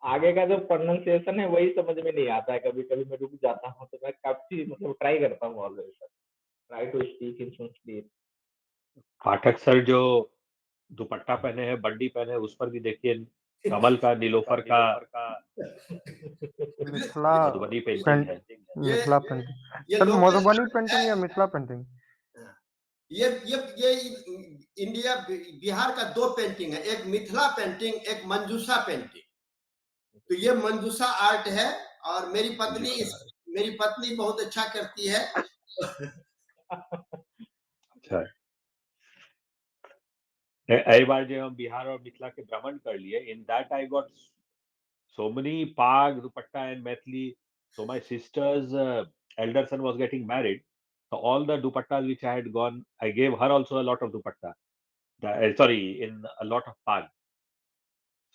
आगे का जो प्रोनाउंसिएशन है वही समझ में नहीं आता है कभी कभी मैं रुक जाता हूँ तो मैं काफी मतलब ट्राई करता हूँ always sir try to speak in Sanskrit Pathak sir जो दुपट्टा पहने हैं बंडी पहने हैं उस पर भी देखिए कमल का नीलोफर का मिथिला मधुबनी पेंटिंग है मिथिला पेंटिंग ये सर लोकल मधुबनी पेंटिंग या मिथिला पेंटिंग ये इंडिया बिहार का 2 पेंटिंग है, एक मिथिला पेंटिंग, एक मंजूषा पेंटिंग। तो ये मंजूषा आर्ट है और मेरी पत्नी बहुत अच्छा करती है। अच्छा एक बार जब हम बिहार और मिथिला के भ्रमण कर लिए in that I got so many pag dupatta and maithili so my sister's elder son was getting married so all the dupattas which I had gone I gave her also a lot of dupatta sorry in a lot of pag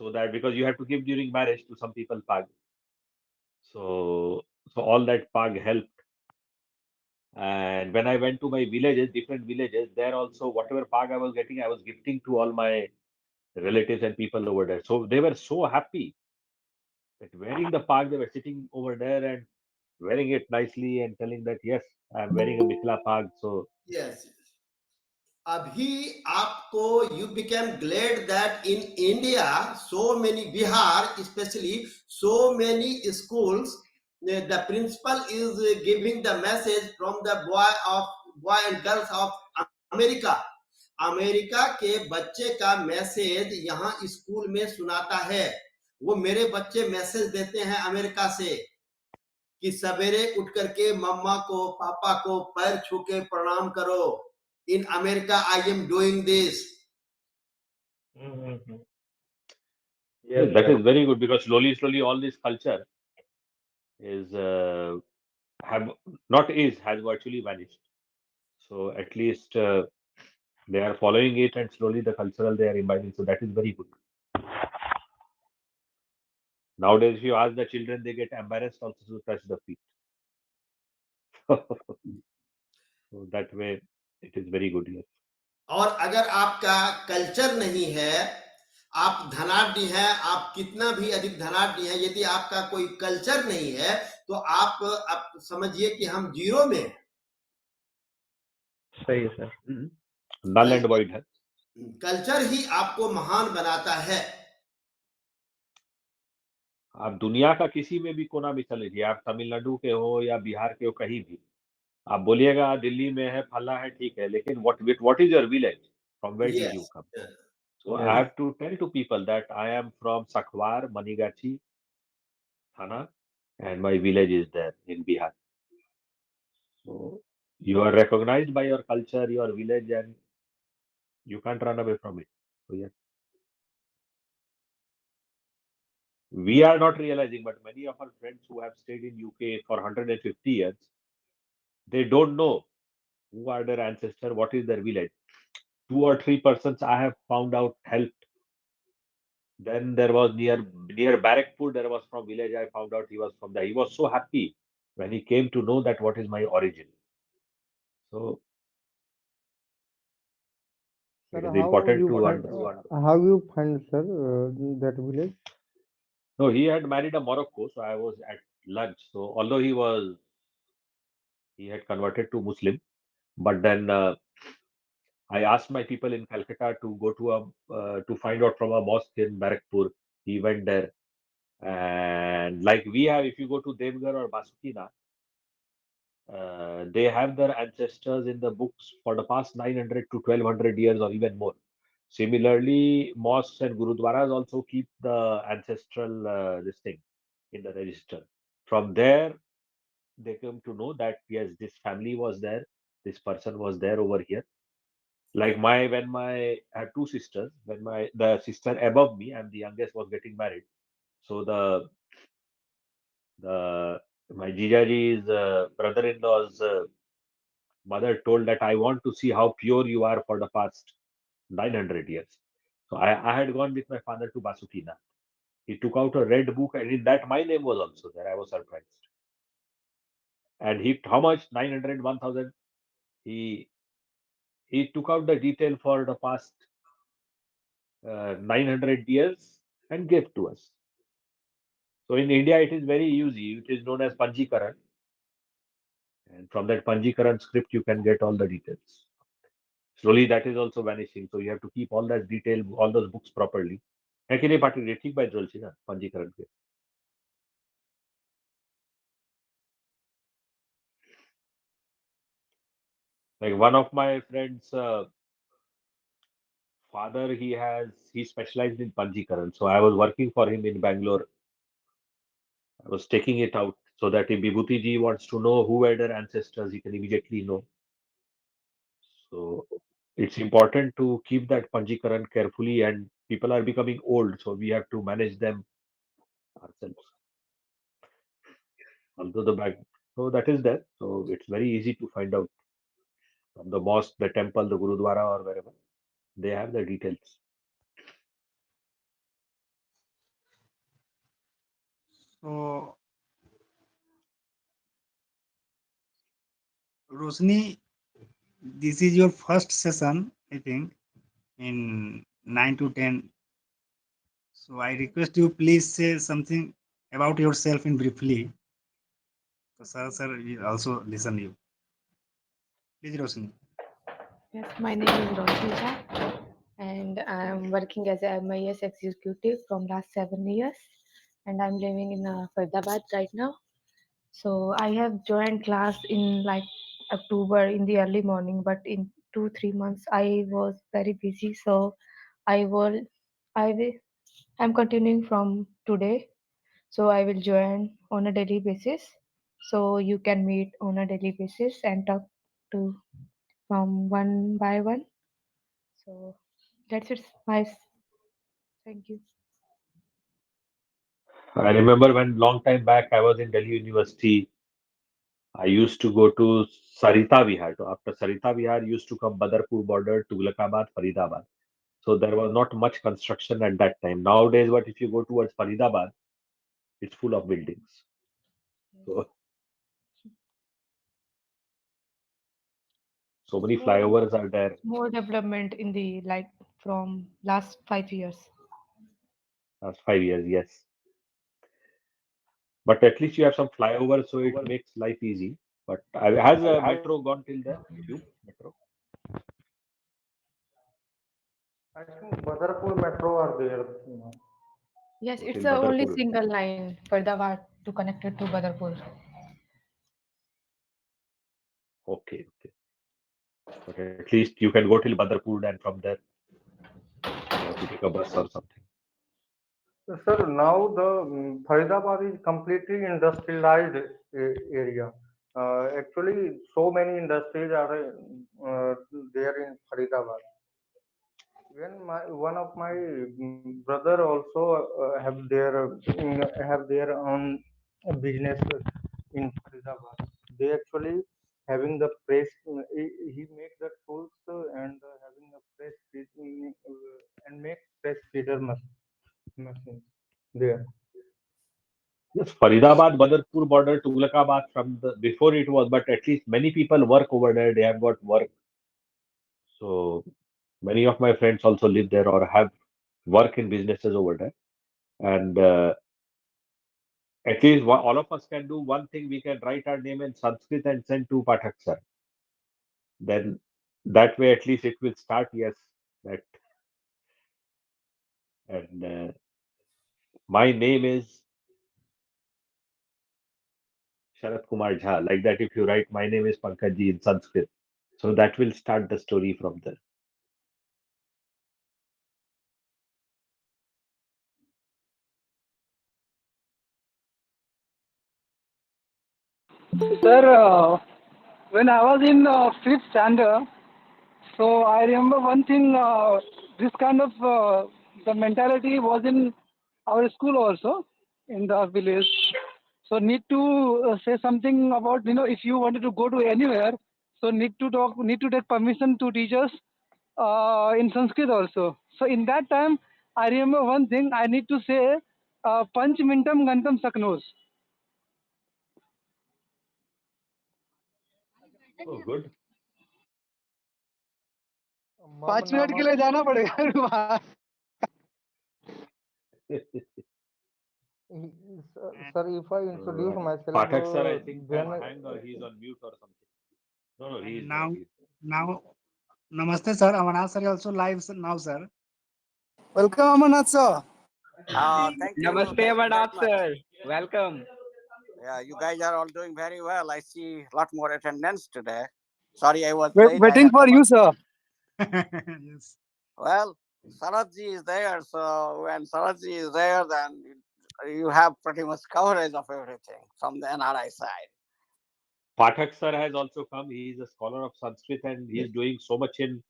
so that because you have to give during marriage to some people pag so all that pag helped and when I went to my villages different villages there also whatever pag I was getting I was gifting to all my relatives and people over there so they were so happy that wearing the pag they were sitting over there and wearing it nicely and telling that yes I'm wearing a mithila pag so yes, अभी आपको you became glad that in India so many Bihar especially so many schools the principal is giving the message from the boy and girls of America. America के बच्चे का message यहाँ school में सुनाता है। वो मेरे बच्चे मैसेज देते हैं अमेरिका से कि सवेरे उठ करके मम्मा को पापा को पैर छू के प्रणाम करो. In America I am doing this. Mm-hmm. Yes, Yes, that sir. is very good because slowly, all this culture is have not is has virtually vanished. So at least they are following it, and slowly the cultural they are imbibing. So that is very good. Nowadays, if you ask the children, they get embarrassed also to touch the feet. So that way, it is very good. Yes. और अगर आपका culture नहीं है, आप धनाढ्य हैं, आप कितना भी अधिक धनाढ्य हैं, यदि आपका कोई कल्चर नहीं है तो आप समझिए कि हम जीरो में हैं. सही सर. Null and void है. कल्चर ही आपको महान बनाता है. आप दुनिया का किसी में भी कोना में चले जाइए, आप तमिलनाडु के हो या बिहार के हो, कहीं भी आप बोलिएगा दिल्ली में है, फला है, ठीक है, लेकिन what is your village? From where did you yes. come? So I have to tell to people that I am from Sakhwar, Manigachi, Thana, and my village is there in Bihar. So you are recognized by your culture, your village, and you can't run away from it. So yes, we are not realizing, but many of our friends who have stayed in UK for 150 years, they don't know who are their ancestor, what is their village. 2 or 3 persons I have found out helped. Then there was near Barrackpur, there was from village. I found out he was from there. He was so happy when he came to know that what is my origin. So Sir, it is how important you to find understand. how you find, sir, that village? No, he had married a Morocco, so I was at lunch. So although he had converted to Muslim, but then I asked my people in Calcutta to go to to find out from a mosque in Barrackpur. He went there, and like we have, if you go to Devgar or Basukina, they have their ancestors in the books for the past 900 to 1200 years or even more. Similarly, mosques and gurudwaras also keep the ancestral this thing in the register. From there, they come to know that yes, this family was there, this person was there over here. Like when my I have two sisters, when the sister above me and the youngest was getting married, so the my jijaji's brother-in-law's mother told that I want to see how pure you are for the past 900 years. So I had gone with my father to Basukina. He took out a red book, and in that my name was also there. I was surprised. And he how much 900 1000. He he took out the detail for the past 900 years and gave to us. So in India, it is very easy. It is known as Panjikaran. And from that Panjikaran script, you can get all the details. Slowly, that is also vanishing. So you have to keep all that detail, all those books properly. একই রে party রে ঠিক by চলছে না পঞ্জীকরণ কে like one of my friends father he specialized in panjikaran, so I was working for him in Bangalore. I was taking it out so that if Vibhuti ji wants to know who were their ancestors, he can immediately know. So it's important to keep that panjikaran carefully, and people are becoming old, so we have to manage them ourselves. Although the back, so that is there. So it's very easy to find out from the mosque, the temple, the gurudwara, or wherever they have the details. So, Rosni, this is your first session, I think, in 9 to 10. So I request you please say something about yourself in briefly. So sir will also listen you. Please, Rosni. Yes, my name is Roshita, and I'm working as a MIS executive from last 7 years, and I'm living in Faridabad right now. So I have joined class in like October in the early morning, but in 2 3 months I was very busy, so I will I will I'm continuing from today, so I will join on a daily basis. So you can meet on a daily basis and talk to from one by one. So that's it. Nice. Thank you. I remember when long time back I was in Delhi University. I used to go to Sarita Vihar. So after Sarita Vihar used to come Badarpur border, Tughlakabad, Faridabad. So there was not much construction at that time. Nowadays, what if you go towards Faridabad, it's full of buildings. So so many More flyovers are there. more development in the like from last 5 years. Last 5 years, yes. But at least you have some flyovers, so it makes life easy. But has a metro gone till there? Tube metro? I think Badarpur Metro are there. Yes, So it's till the only Badarpur. single line for the Wat to connect it to Badarpur. Okay, okay. But at least you can go till Badarpur and from there you have to take a bus or something. Sir, now the Faridabad is completely industrialized area. Actually, so many industries are there in Faridabad. When one of my brother also have their own business in Faridabad. They actually having the press. He make the tools and having a press and make press feeder machines there. Yes, Faridabad, Badarpur border, Tughlakabad from the before it was, but at least many people work over there. They have got work. So many of my friends also live there or have work in businesses over there. And at least all of us can do one thing. We can write our name in Sanskrit and send to Pathak sir. Then that way at least it will start. Yes, that and my name is Sharad Kumar Jha. Like that, if you write my name is Pankaj in Sanskrit, so that will start the story from there. Sir, when I was in fifth standard, so I remember one thing. This kind of the mentality was in our school also in the village. So need to say something about if you wanted to go to anywhere, so need to take permission to teachers in Sanskrit also. So in that time, I remember one thing. I need to say, Panch mintam gantam saknos. Oh, good. 5 minute Mama, के लिए जाना पड़ेगा वहाँ. sir, if I introduce And myself, Pathak sir, I think then has hanged or he's on mute or something. No, no, he And is there. now, He is there. now, Namaste, sir. Amarnath sir is also live now, sir. Welcome, Amarnath sir. Namaste, Thank you very Amarnath much. sir. Welcome. Yeah, you guys are all doing very well. I see a lot more attendance today. Sorry, I was late. I Waiting had for some. you, sir. Yes. Well, Saratji is there, so when Saratji is there, then you have pretty much coverage of everything from the NRI side. Pathak sir has also come. He is a scholar of Sanskrit and he is doing so much in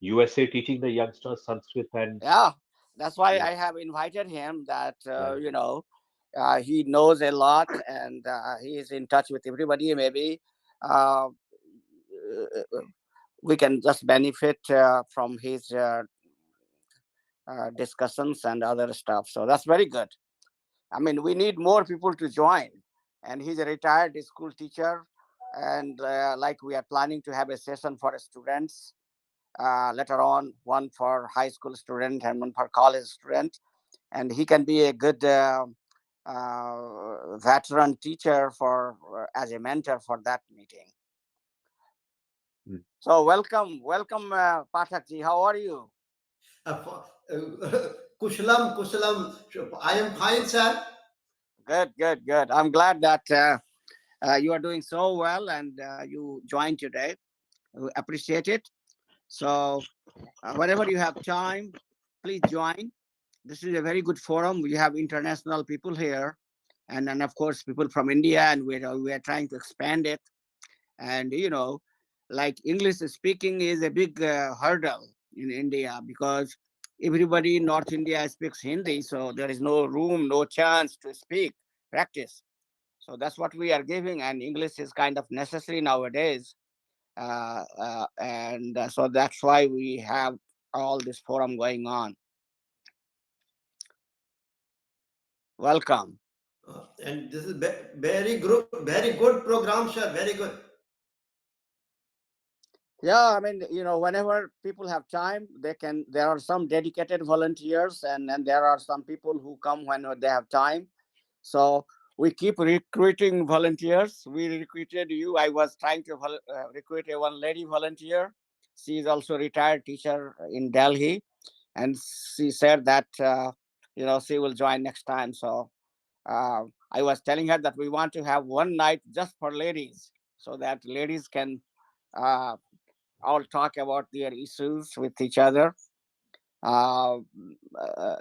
USA, teaching the youngsters Sanskrit and Yeah, that's why yes, I have invited him. That yeah. he knows a lot and he is in touch with everybody. Maybe uh, we can just benefit from his discussions and other stuff. So that's very good. I mean, we need more people to join. And he's a retired school teacher. And like we are planning to have a session for students later on, one for high school student and one for college student. And he can be a good veteran teacher for as a mentor for that meeting. Mm. So welcome, Pathakji. How are you? Kushalam, Kushalam. I am fine, sir. Good. I'm glad that you are doing so well and you joined today. We appreciate it. So whenever you have time, please join. this is a very good forum. We have international people here, and then of course people from India, and we are trying to expand it. And like English speaking is a big hurdle in India, because everybody in North India speaks Hindi, so there is no room, no chance to speak, practice. So that's what we are giving, and English is kind of necessary nowadays. And So that's why we have all this forum going on. Welcome. And this is very good program, sir. Very good. Yeah, I mean, whenever people have time, they can. There are some dedicated volunteers, and there are some people who come when they have time. So we keep recruiting volunteers. We recruited you. I was trying to recruit a one lady volunteer. She is also retired teacher in Delhi, and she said that she will join next time. So I was telling her that we want to have one night just for ladies, so that ladies can uh, all talk about their issues with each other. Uh,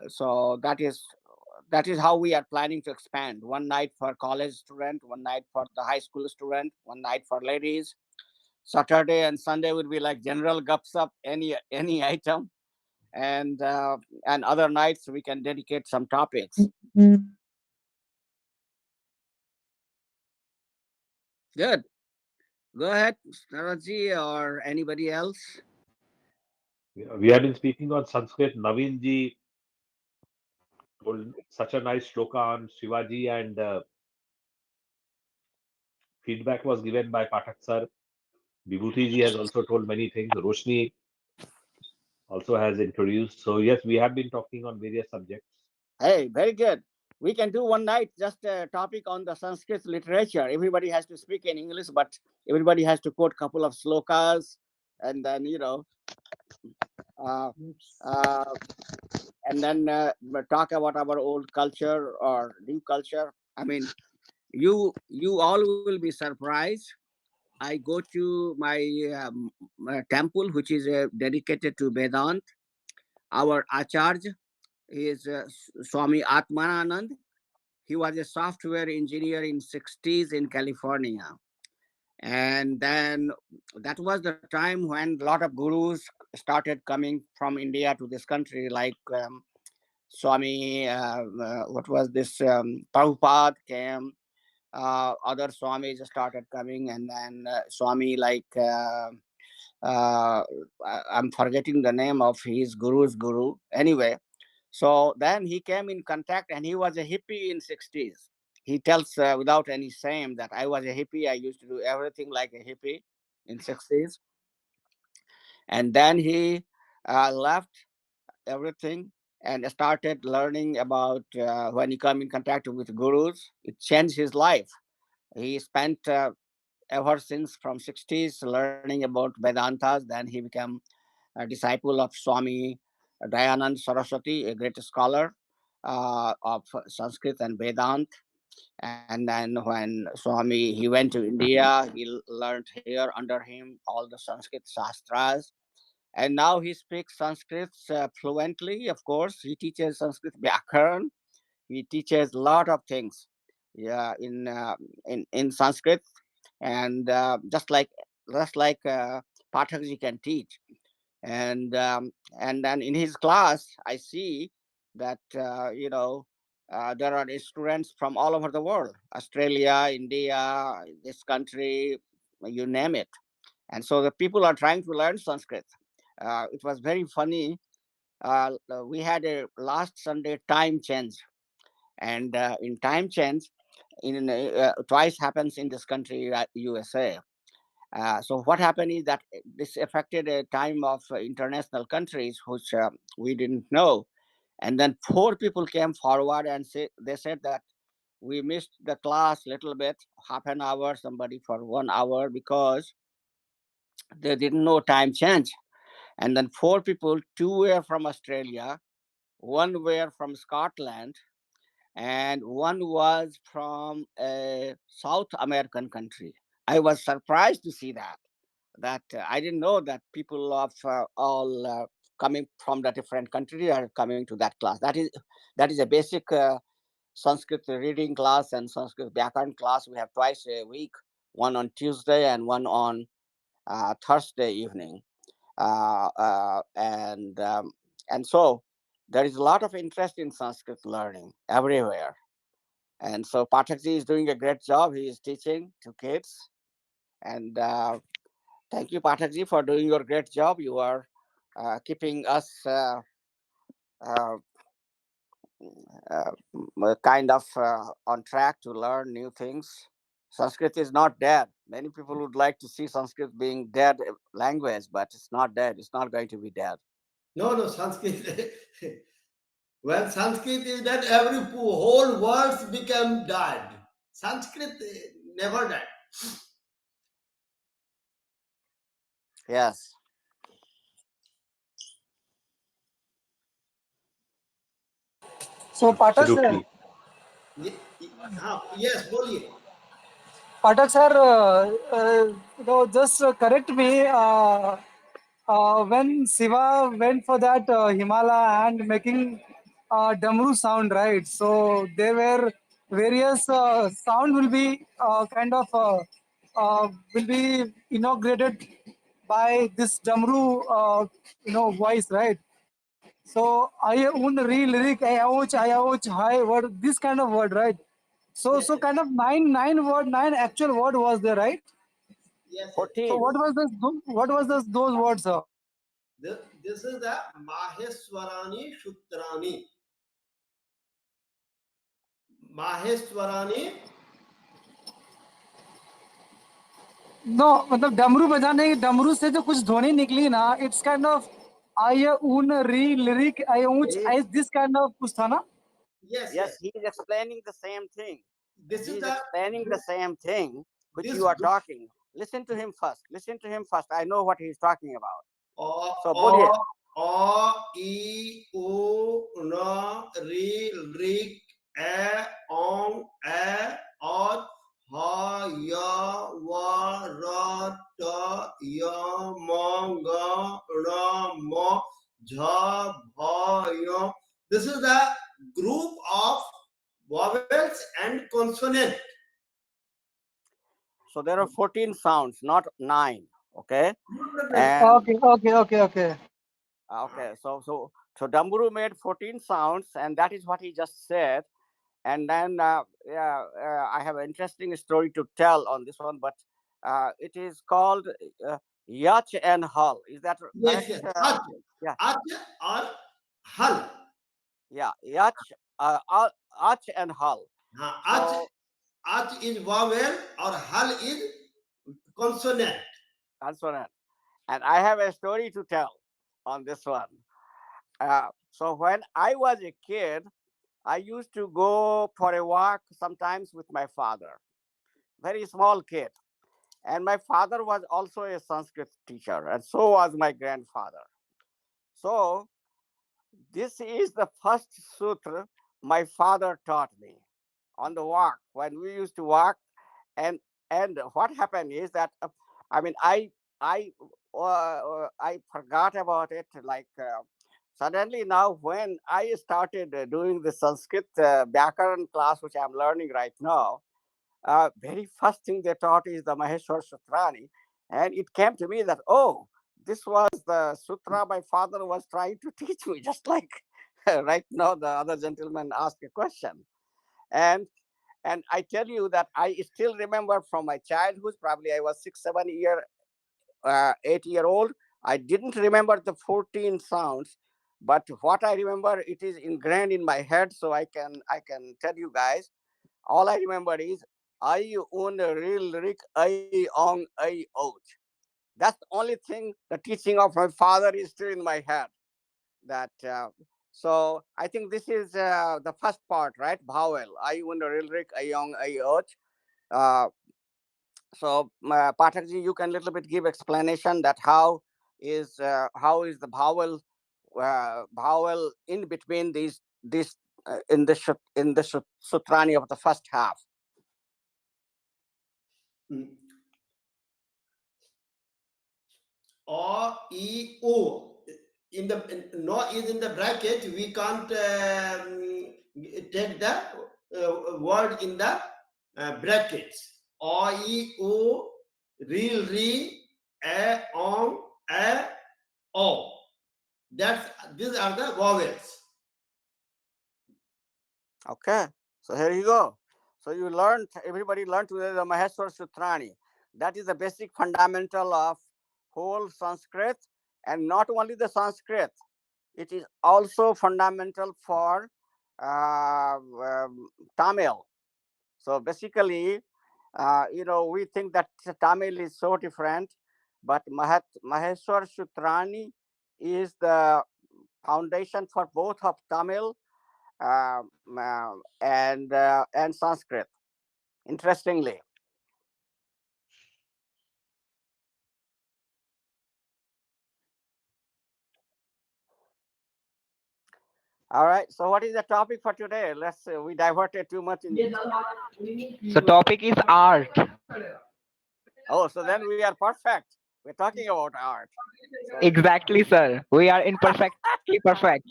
so that is how we are planning to expand. One night for college student, one night for the high school student, one night for ladies. Saturday and Sunday would be like general gups up, any item, and other nights we can dedicate some topics. Good. Go ahead, Naraji or anybody else. We have been speaking on Sanskrit. Naveen ji told such a nice shloka on Shivaji, and feedback was given by Pathak sir. Vibhuti ji has also told many things. Roshni also has introduced. So yes, we have been talking on various subjects. Hey, very good. We can do one night just a topic on the Sanskrit literature. Everybody has to speak in English, but everybody has to quote a couple of slokas, and then uh, uh, talk about our old culture or new culture. I mean, you all will be surprised. I go to my temple, which is dedicated to Vedant. Our Acharya is Swami Atmananand. He was a software engineer in 60s in California. And then that was the time when a lot of gurus started coming from India to this country, like Swami, what was this? Prabhupada came, other Swamis started coming, and then Swami, like, I'm forgetting the name of his guru's guru. Anyway, so then he came in contact, and he was a hippie in 60s. He tells without any shame that I was a hippie. I used to do everything like a hippie in 60s. And then he left everything and started learning about when he come in contact with gurus. It changed his life. He spent ever since from 60s learning about Vedantas. Then he became a disciple of Swami Dayanand Saraswati, a great scholar of Sanskrit and Vedant. And then when Swami he went to India, he learned here under him all the Sanskrit Shastras. And now he speaks Sanskrit fluently. Of course, he teaches Sanskrit Vyakaran. He teaches a lot of things, yeah, in Sanskrit, and just like Pathakji can teach. And then in his class I see that there are students from all over the world, Australia, India, this country, you name it. And so the people are trying to learn Sanskrit. It was very funny. We had a last Sunday time change, and in time change, in twice happens in this country, USA. So what happened is that this affected a time of international countries, which we didn't know. And then four people came forward and they said that we missed the class little bit, half an hour, somebody for 1 hour, because they didn't know time change. And then four people, two were from Australia, one were from Scotland, and one was from a South American country. I was surprised to see that I didn't know that people of all coming from the different country are coming to that class. That is a basic Sanskrit reading class and Sanskrit Vyakaran class. We have twice a week, one on Tuesday and one on Thursday evening. And so there is a lot of interest in Sanskrit learning everywhere. And so Pathakji is doing a great job. He is teaching to kids. And thank you, Pathakji, for doing your great job. You are keeping us uh, kind of on track to learn new things. Sanskrit is not dead. Many people would like to see Sanskrit being dead language, but it's not dead. It's not going to be dead. No, no, Sanskrit. When Sanskrit is dead, every whole words become dead. Sanskrit never died. Yes. So Pathak sir, Absolutely. Yes, बोलिए. Pathak sir, just correct me. When Shiva went for that Himalaya and making Damru sound, right? So there were various sound will be will be inaugurated by this Damru, voice, right? So I un re lyric I ouch high word this kind of word, right? So Yes, so kind of nine actual word was there, right? yes, yes. So 14. what was those words, sir? This is the Maheswarani Shutrani. Maheswarani. No, मतलब डमरू बजाने डमरू से जो कुछ ध्वनि निकली ना, इट्स काइंड ऑफ आई ऊन री लिरिक आई ऊंच He, I this kind of कुछ था ना. Yes, yes, yes. he is explaining the same thing. This He is is the explaining the same thing which this you are talking. Listen to him first. Listen to him first. I know what he is talking about. o So, o Bodhi, o e u no ri rik e on e o ha ya wa ra ta ya mo ga ra mo jha bha yo. This is the group of vowels and consonant. so there are 14 sounds, not 9. Okay. And Okay. okay, so Damburu made 14 sounds, and that is what he just said. And then yeah, I have an interesting story to tell on this one, but it is called Yach and Hal. Is that Yes, correct? yes. Ach, Yeah, ach or hal. yeah, Yach, Ach and Hal. Ach, So ach is vowel or hal is consonant. consonant. And I have a story to tell on this one. So when I was a kid, I used to go for a walk sometimes with my father, very small kid. And my father was also a Sanskrit teacher, and so was my grandfather. So this is the first sutra my father taught me on the walk when we used to walk. And what happened is that I mean I I forgot about it like. Suddenly now, when I started doing the Sanskrit Vyakaran class, which I'm learning right now, very first thing they taught is the Maheshwar Sutrani. And it came to me that, oh, this was the sutra my father was trying to teach me, just like right now the other gentleman asked a question. And I tell you that I still remember from my childhood, probably I was 6, 7 year 8 year old. I didn't remember the 14 sounds, but what I remember, it is ingrained in my head. So I can tell you guys. All I remember is I own a real Rick I on I out. That's the only thing. The teaching of my father is still in my head. That so I think this is the first part, right? Vowel. I own a real Rick I on I out. Uh, so Pathakji, you can little bit give explanation that how is the vowel in between these in the sutrani of the first half. Mm. O, E, O. no is in the bracket, we can't take the word in the brackets. O, E, O, real, re, a, on, a, o. That's these are the vowels. Okay, so here you go. So you learned, everybody learned today the Maheshwar Sutrani. That is the basic fundamental of whole Sanskrit, and not only the Sanskrit, it is also fundamental for Tamil. So basically, we think that Tamil is so different, but Maheshwar Sutrani is the foundation for both of Tamil and Sanskrit. Interestingly, all right. So, what is the topic for today? Let's we diverted too much in. So topic is art. Oh, so then we are perfect. We're talking about art. So, Exactly, sir. We are imperfectly perfect.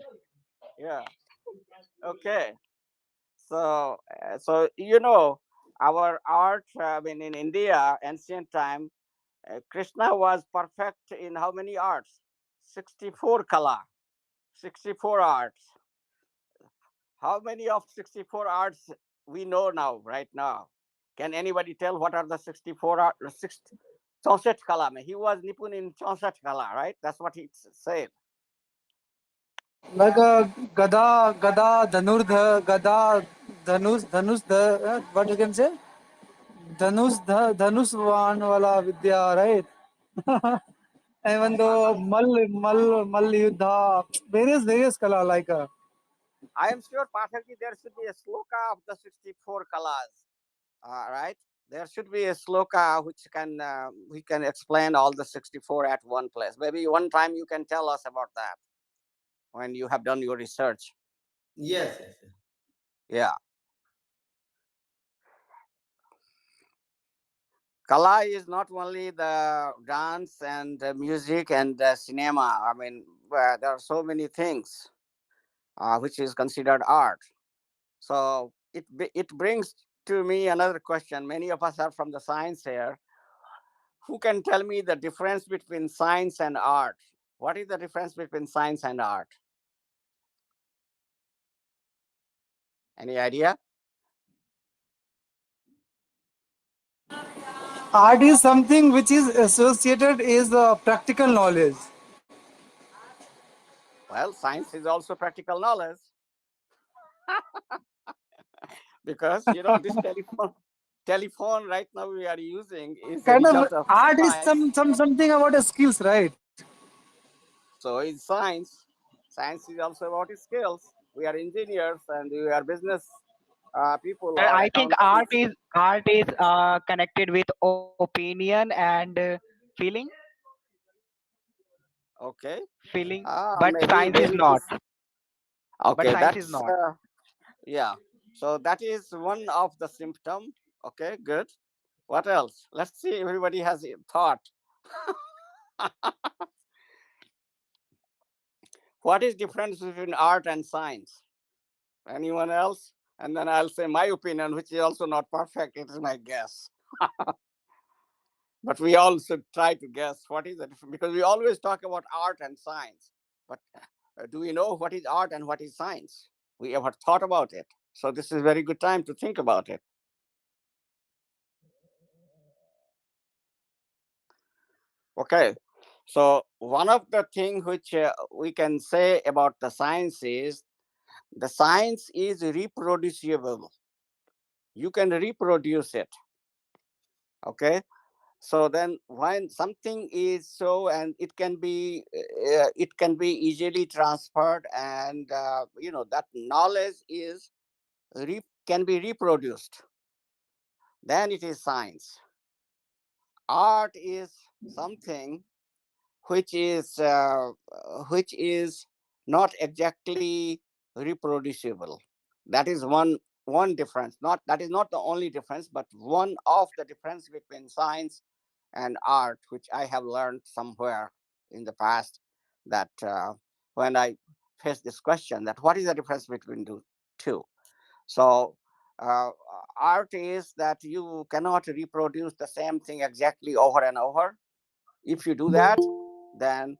yeah. Okay. So our art. I mean, in India, ancient time, Krishna was perfect in how many arts? 64 kala, 64 arts. How many of 64 arts we know now, right now? Can anybody tell what are the 64 art? 64 kala. He was Nipun in 64 kala, right? That's what he said. Like Gada, what you can say? Dhanusvan wala vidya, right? Even though Mal Yuddha, various kala like. I am sure, Pathakji, there should be a sloka of the 64 kalas, right? There should be a sloka which can we can explain all the 64 at one place. Maybe one time you can tell us about that when you have done your research. Yes, yes, yes. Yeah. Kala is not only the dance and the music and the cinema. I mean, there are so many things which is considered art. So it brings to me another question. Many of us are from the science here. Who can tell me the difference between science and art? What is the difference between science and art? Any idea? Art is something which is associated is practical knowledge. Well, science is also practical knowledge because this telephone right now we are using is a Kind of result of art is science. something about skills, right? So is science. Science is also about skills. We are engineers and we are business people Sir, or I think art accountants. is connected with opinion and feeling, Okay. feeling. But Maybe science is maybe not. this. But Okay, science is that's not. yeah. So that is one of the symptom. Okay, good. What else? Let's see. Everybody has a thought. What is difference between art and science? Anyone else? And then I'll say my opinion, which is also not perfect. It is my guess. But we all should try to guess what is the difference because we always talk about art and science. But do we know what is art and what is science? We ever thought about it? So this is a very good time to think about it. Okay. So one of the things which we can say about the science is the science is reproducible. You can reproduce it. Okay. So then when something is so and it can be easily transferred and that knowledge is can be reproduced, then it is science. Art is something which is not exactly reproducible. That is one difference. Not that is not the only difference, but one of the difference between science and art, which I have learned somewhere in the past, that when I face this question that what is the difference between the two. So uh, art is that you cannot reproduce the same thing exactly over and over. If you do that, then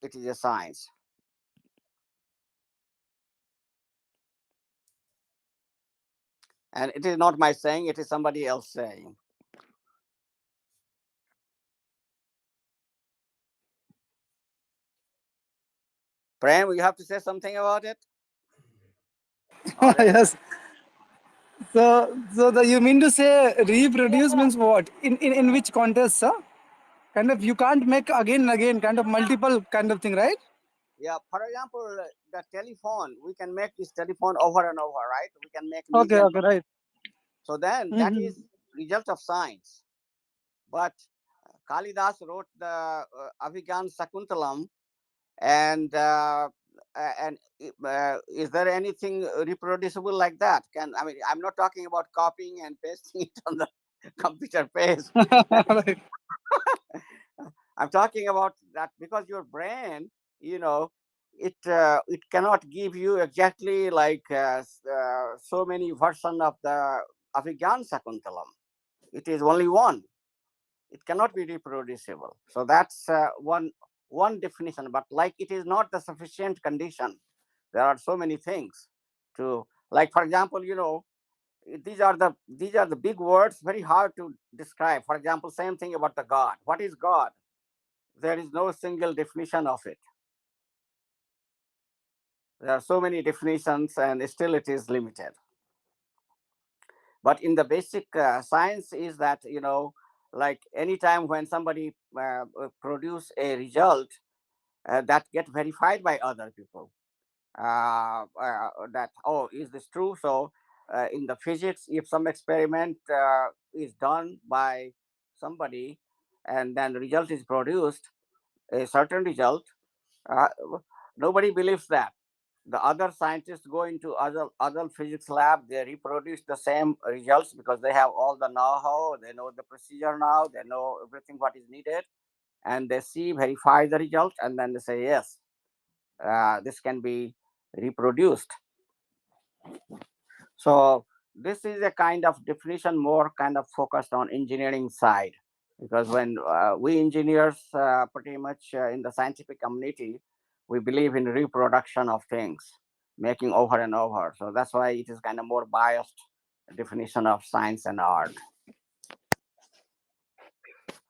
it is a science. And it is not my saying, it is somebody else saying. Prem, you have to say something about it? Or else, Yes. So you mean to say reproduce means what? In which context, sir? Kind of you can't make again and again, kind of multiple kind of thing, right? yeah, for example, the telephone, we can make this telephone over and over, right? We can make Okay, millions okay, of. right. So then that Mm-hmm. is result of science. But Kalidas wrote the Abhigyan Sakuntalam, and is there anything reproducible like that? Can I mean I'm not talking about copying and pasting it on the computer page. Right. I'm talking about that because your brain, you know, it cannot give you exactly like so many version of the Abhigyan Sakuntalam. It is only one. It cannot be reproducible. So that's one definition. But like it is not the sufficient condition. There are so many things to, like for example, these are the big words, very hard to describe. For example, same thing about the God. What is God? There is no single definition of it. There are so many definitions, and still it is limited. But in the basic science is that like anytime when somebody produce a result that get verified by other people, that, oh, is this true? So in the physics, if some experiment is done by somebody and then result is produced, a certain result, uh, nobody believes that. The other scientists go into other physics lab, they reproduce the same results because they have all the know-how, they know the procedure now, they know everything what is needed, and they see, verify the result, and then they say yes, this can be reproduced. So this is a kind of definition more kind of focused on engineering side, because when we engineers pretty much in the scientific community, we believe in reproduction of things, making over and over. So that's why it is kind of more biased definition of science and art.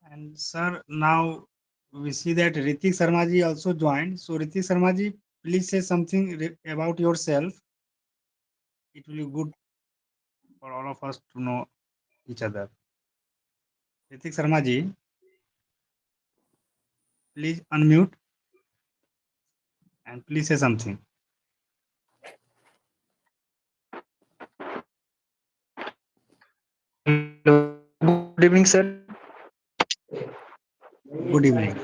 And sir, now we see that Ritik Sarmaji also joined. So Ritik Sarmaji, please say something about yourself. It will be good for all of us to know each other. Ritik Sarmaji, please unmute and please say something. Hello, good evening, sir. Good evening.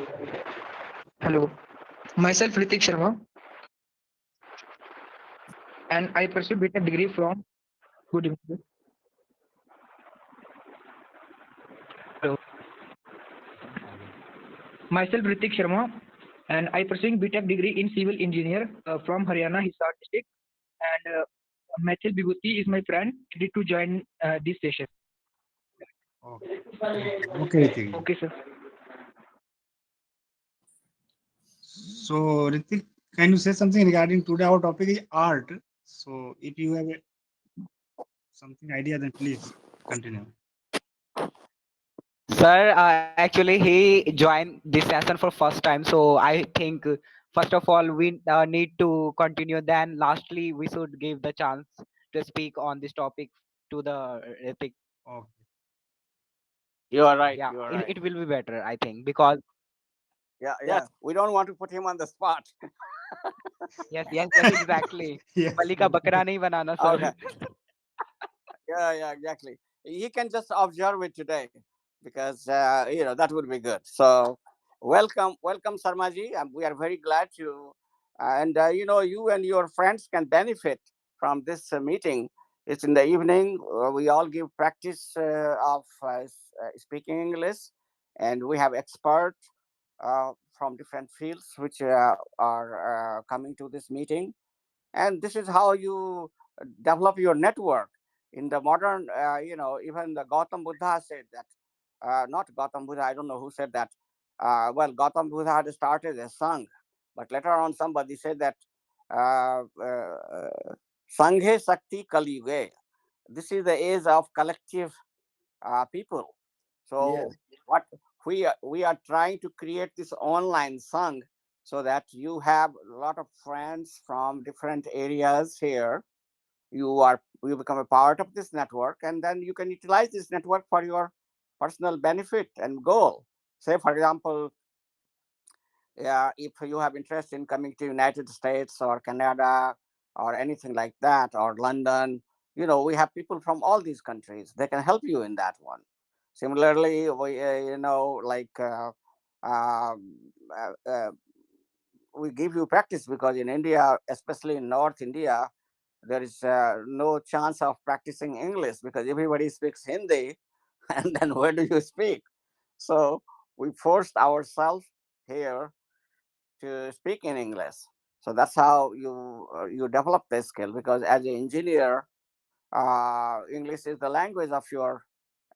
Hello, myself Ritik Sharma, and I pursued BTech degree from. Good evening, sir. Hello, myself Ritik Sharma, and I pursuing BTech degree in civil engineer from Haryana, Hisar district. And Methil Bibhuti is my friend, ready to join this session. Okay. Okay, Ritik. Okay, sir. So Ritik, can you say something regarding today? Our topic is art. So if you have something idea, then please continue. Sir, actually, he joined this session for first time, so I think first of all we need to continue. Then, lastly, we should give the chance to speak on this topic to the Ritik. Okay. You are right, Yeah, you are it, right. it will be better, I think, because Yeah, yes, yeah, we don't want to put him on the spot. yes, exactly. Yes. बलि का बकरा नहीं बनाना sir. Okay. Yeah, exactly. He can just observe it today because that would be good. So, welcome, Sarmaji. We are very glad to, and you and your friends can benefit from this meeting. It's in the evening. We all give practice of speaking English, and we have expert. from different fields which are coming to this meeting. And this is how you develop your network in the modern, even the Gautam Buddha said that, not Gautam Buddha, I don't know who said that. Well, Gautam Buddha had started a sangh, but later on somebody said that sanghe sakti kali yuge. This is the age of collective people. Yes. So what we are trying to create this online sung, so that you have a lot of friends from different areas here. You become a part of this network, and then you can utilize this network for your personal benefit and goal. Say for example, if you have interest in coming to United States or Canada or anything like that, or London, we have people from all these countries. They can help you in that one. Similarly, um, uh, uh, we give you practice, because in India, especially in North India, there is no chance of practicing English because everybody speaks Hindi, and then where do you speak? So we forced ourselves here to speak in English. So that's how you develop the skill, because as an engineer, English is the language of your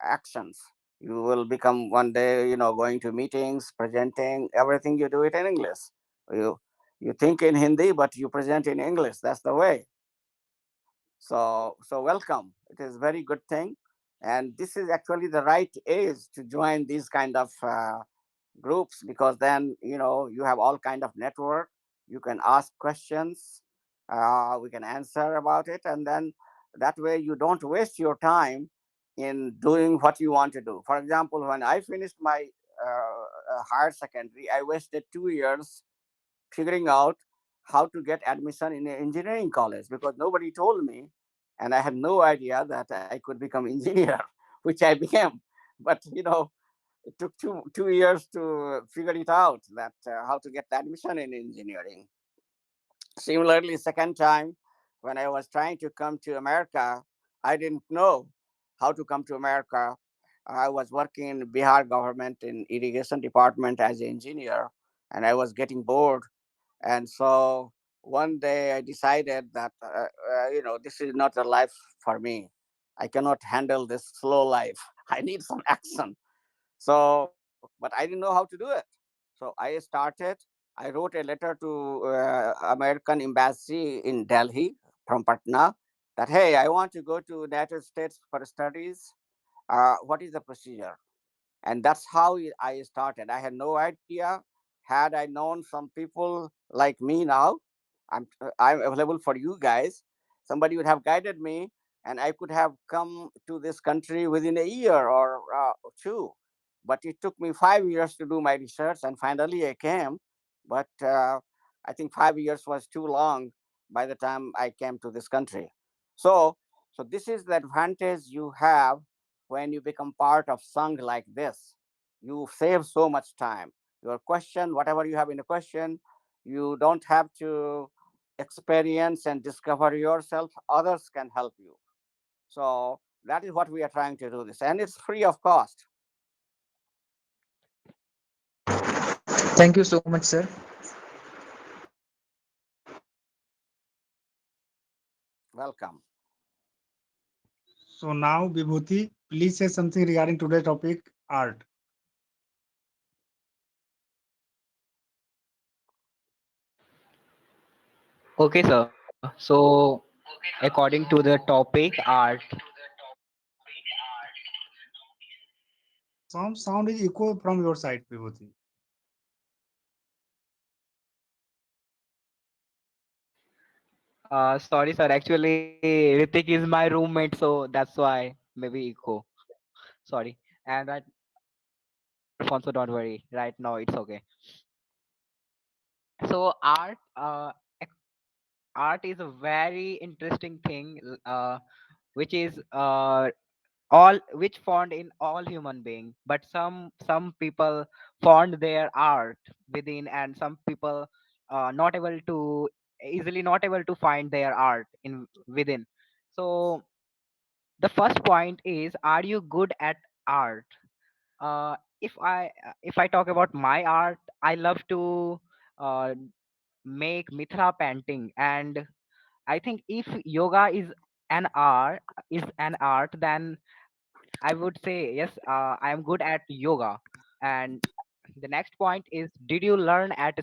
actions. You will become one day, going to meetings, presenting, everything you do it in English. You think in Hindi, but you present in English. That's the way. So welcome. It is very good thing, and this is actually the right age to join these kind of groups, because then you have all kind of network. You can ask questions, we can answer about it, and then that way you don't waste your time in doing what you want to do. For example, when I finished my higher secondary, I wasted 2 years figuring out how to get admission in an engineering college, because nobody told me, and I had no idea that I could become engineer, which I became. But it took two years to figure it out, that how to get the admission in engineering. Similarly, second time, when I was trying to come to America, I didn't know how to come to America. I was working in Bihar government in irrigation department as an engineer, and I was getting bored. And so one day I decided that this is not a life for me. I cannot handle this slow life. I need some action. So, but I didn't know how to do it. So I started. I wrote a letter to American embassy in Delhi from Patna, that hey, I want to go to United States for studies. What is the procedure? And that's how I started. I had no idea. Had I known some people like me now, I'm available for you guys. Somebody would have guided me, and I could have come to this country within a year or two. But it took me 5 years to do my research, and finally I came. But I think 5 years was too long by the time I came to this country. So, so this is the advantage you have when you become part of Sangh like this. You save so much time. Your question, whatever you have in a question, you don't have to experience and discover yourself. Others can help you. So that is what we are trying to do this, and it's free of cost. Thank you so much, sir. Welcome. So now, Vibhuti, please say something regarding today's topic, art. Okay, sir. So, according to the topic, art. Some sound is echo from your side, Vibhuti. Sorry, sir. Actually, Ritik is my roommate, so that's why maybe echo. Sorry. And right, phone, so don't worry. Right now, it's okay. So, art is a very interesting thing, which is all which found in all human being, but some people found their art within, and some people not able to easily not able to find their art in within. So the first point is, are you good at art? If I talk about my art, I love to uh, make mithra painting. And I think if yoga is an art, then I would say yes, I am good at yoga. And the next point is, did you learn at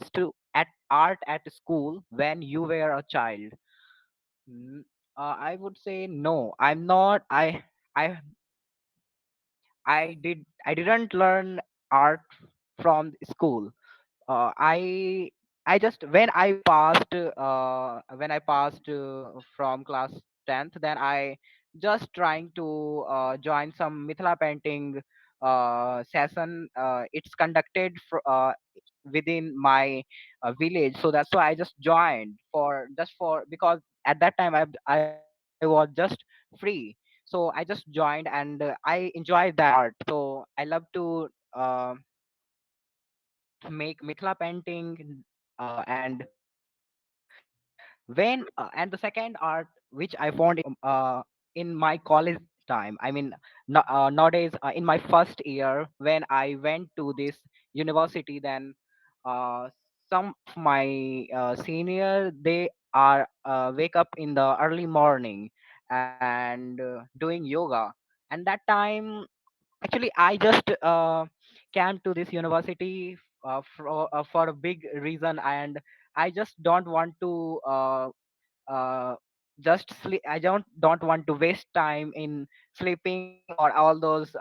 art at school when you were a child? Mm, I would say no. I'm not. I I didn't learn art from school. I just when I passed from class 10th, then I just trying to join some mithila painting session. It's conducted within my village, so that's why I just joined for just for because at that time I was just free. So I just joined, and I enjoyed that art. So I love to make mithila painting. And the second art which I found in my college time, I mean, nowadays, in my first year when I went to this university, then some of my senior, they are wake up in the early morning and doing yoga. And that time, actually, I just came to this university for a big reason, and I just don't want to uh, just sleep. I don't want to waste time in sleeping or all those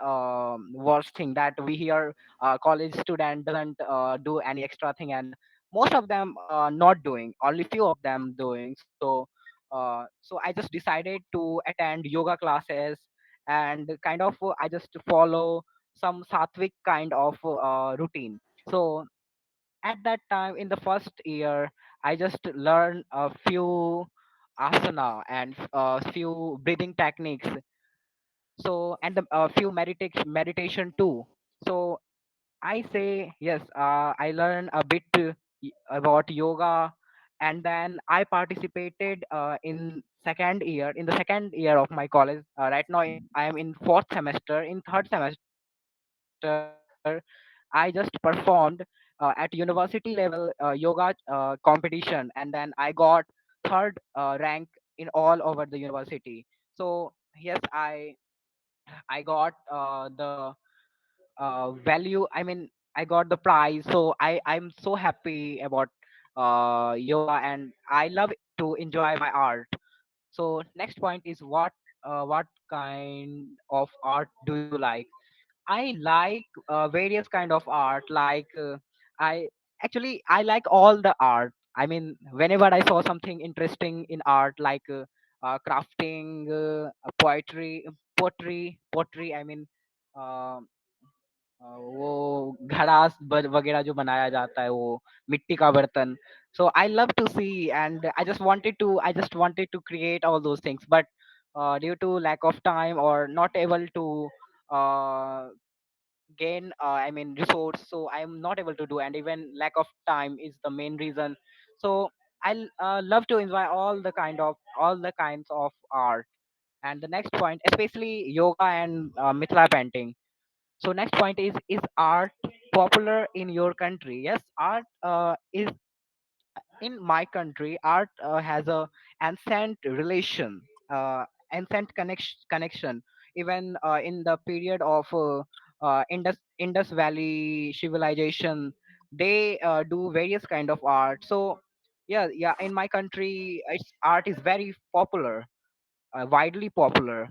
worst thing that we hear. College student doesn't do any extra thing, and most of them not doing, only few of them doing. So I just decided to attend yoga classes, and kind of I just follow some sattvic kind of routine. So at that time in the first year, I just learned a few asana and few breathing techniques. So and a few meditation too. So I say yes, I learned a bit about yoga. And then I participated in the second year of my college. Right now I am in fourth semester. In third semester, I just performed at university level yoga competition, and then I got third rank in all over the university. So yes, I got the value, I mean, I got the prize. So I'm so happy about yoga, and I love to enjoy my art. So next point is, what kind of art do you like? I like various kind of art. Like I I like all the art. I mean, whenever I saw something interesting in art, like crafting, pottery. I mean, uh, वो घड़ास वगैरह जो बनाया जाता है, वो मिट्टी का बर्तन. So I love to see, and I just wanted to create all those things, but due to lack of time or not able to uh, gain I mean resource, so I'm not able to do, and even lack of time is the main reason. So I love to enjoy all the kinds of art. And the next point, especially yoga and mithila painting. So next point is art popular in your country? Yes, art is in my country. Art has a ancient relation, ancient connection. Even in the period of Indus Valley civilization, they do various kind of art. So yeah, in my country, art is very popular, widely popular.